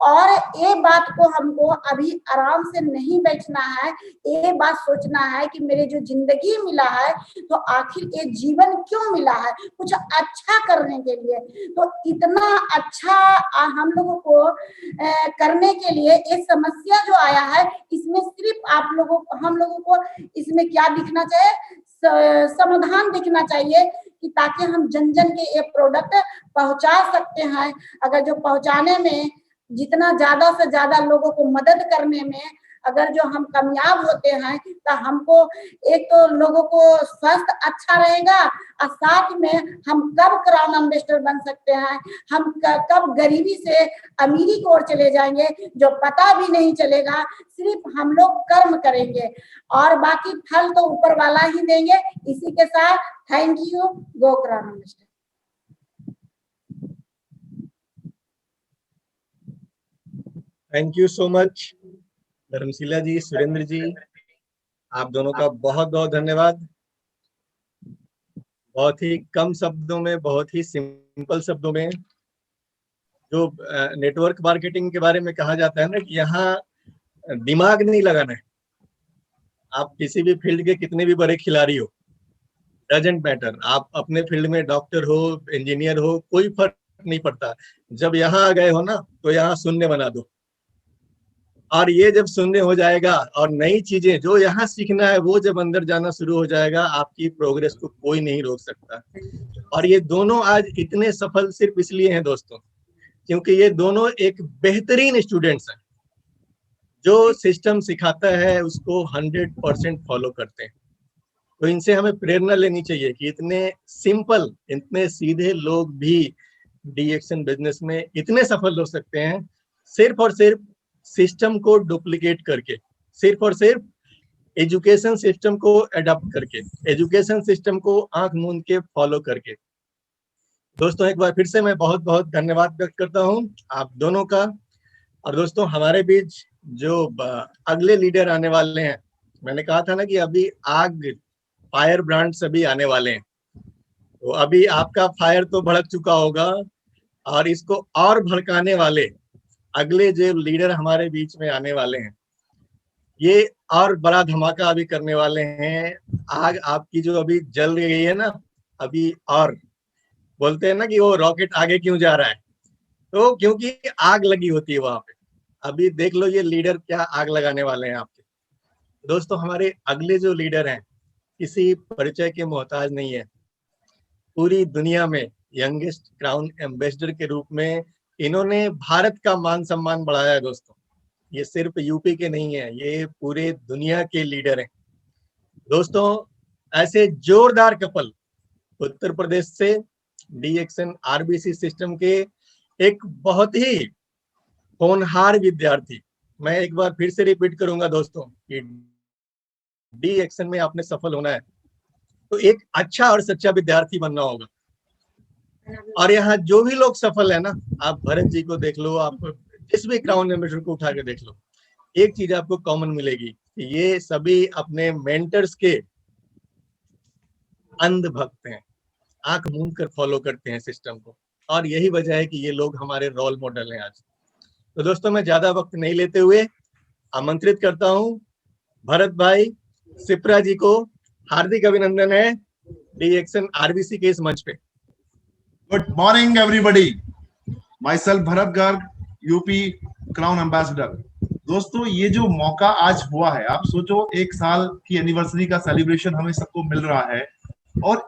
और ये बात को हमको अभी आराम से नहीं बैठना है, ये बात सोचना है कि मेरे जो जिंदगी मिला है तो आखिर ये जीवन क्यों मिला है, कुछ अच्छा करने के लिए। तो इतना अच्छा हम लोगों को करने के लिए ये समस्या जो आया है, इसमें सिर्फ आप लोगों को, हम लोगों को इसमें क्या दिखना चाहिए, समाधान दिखना चाहिए कि ताकि हम जन जन के ये प्रोडक्ट पहुंचा सकते हैं। अगर जो पहुंचाने में जितना ज्यादा से ज्यादा लोगों को मदद करने में अगर जो हम कामयाब होते हैं तो हमको एक तो लोगों को स्वास्थ्य अच्छा रहेगा और साथ में हम कब क्राउन एम्बेसडर बन सकते हैं, हम कब गरीबी से अमीरी की ओर चले जाएंगे जो पता भी नहीं चलेगा। सिर्फ हम लोग कर्म करेंगे और बाकी फल तो ऊपर वाला ही देंगे। इसी के साथ thank you. Go crown ambassador. Thank you so much Dharmshila ji, Surendra ji, आप दोनों का बहुत बहुत धन्यवाद। बहुत ही कम शब्दों में, बहुत ही सिंपल शब्दों में जो नेटवर्क मार्केटिंग के बारे में कहा जाता है ना कि यहाँ दिमाग नहीं लगाना है। आप किसी भी फील्ड के कितने भी बड़े खिलाड़ी हो, डजंट मैटर, आप अपने फील्ड में डॉक्टर हो, इंजीनियर हो, कोई फर्क नहीं पड़ता। जब यहाँ आ गए हो ना तो यहाँ शून्य बना दो, और ये जब शून्य हो जाएगा और नई चीजें जो यहाँ सीखना है वो जब अंदर जाना शुरू हो जाएगा, आपकी प्रोग्रेस को कोई नहीं रोक सकता। और ये दोनों आज इतने सफल सिर्फ इसलिए हैं दोस्तों क्योंकि ये दोनों एक बेहतरीन स्टूडेंट्स हैं जो सिस्टम सिखाता है उसको 100% फॉलो करते हैं। तो इनसे हमें प्रेरणा लेनी चाहिए कि इतने सिंपल, इतने सीधे लोग भी डीएक्शन बिजनेस में इतने सफल हो सकते हैं सिर्फ और सिर्फ सिस्टम को डुप्लीकेट करके, सिर्फ और सिर्फ एजुकेशन सिस्टम को अडॉप्ट करके, एजुकेशन सिस्टम को आंख मूंद के फॉलो करके। दोस्तों एक बार फिर से मैं बहुत बहुत धन्यवाद व्यक्त करता हूं आप दोनों का। और दोस्तों हमारे बीच जो अगले लीडर आने वाले हैं, मैंने कहा था ना कि अभी आग फायर ब्रांड सभी आने वाले हैं, तो अभी आपका फायर तो भड़क चुका होगा और इसको और भड़काने वाले अगले जो लीडर हमारे बीच में आने वाले हैं ये और बड़ा धमाका अभी करने वाले हैं। आग आपकी जो अभी जल गई है ना, अभी और बोलते हैं ना कि वो रॉकेट आगे क्यों जा रहा है, तो क्योंकि आग लगी होती है वहां पे। अभी देख लो ये लीडर क्या आग लगाने वाले हैं आपके। दोस्तों हमारे अगले जो लीडर हैं किसी परिचय के मोहताज नहीं है, पूरी दुनिया में यंगेस्ट क्राउन एम्बेसडर के रूप में इन्होंने भारत का मान सम्मान बढ़ाया है। दोस्तों ये सिर्फ यूपी के नहीं है, ये पूरे दुनिया के लीडर हैं। दोस्तों ऐसे जोरदार कपल उत्तर प्रदेश से डीएक्शन आरबीसी सिस्टम के एक बहुत ही होनहार विद्यार्थी, मैं एक बार फिर से रिपीट करूंगा दोस्तों कि डीएक्शन में आपने सफल होना है तो एक अच्छा और सच्चा विद्यार्थी बनना होगा। और यहाँ जो भी लोग सफल है ना, आप भरत जी को देख लो, आप जिस भी क्राउन एम्बेसडर को उठा के देख लो, एक चीज आपको कॉमन मिलेगी कि ये सभी अपने मेंटर्स के अंध भक्त हैं, आंख मूंद कर फॉलो करते हैं सिस्टम को, और यही वजह है कि ये लोग हमारे रोल मॉडल हैं आज। तो दोस्तों मैं ज्यादा वक्त नहीं लेते हुए आमंत्रित करता हूं भरत भाई सिप्रा जी को। हार्दिक अभिनंदन है डीएक्शन आरबीसी के इस मंच पे। Good morning everybody, my self Bharat Garg, UP crown ambassador. दोस्तों ये जो मौका आज हुआ है, आप सोचो 1 साल की एनिवर्सरी का सेलिब्रेशन हमें सबको मिल रहा है और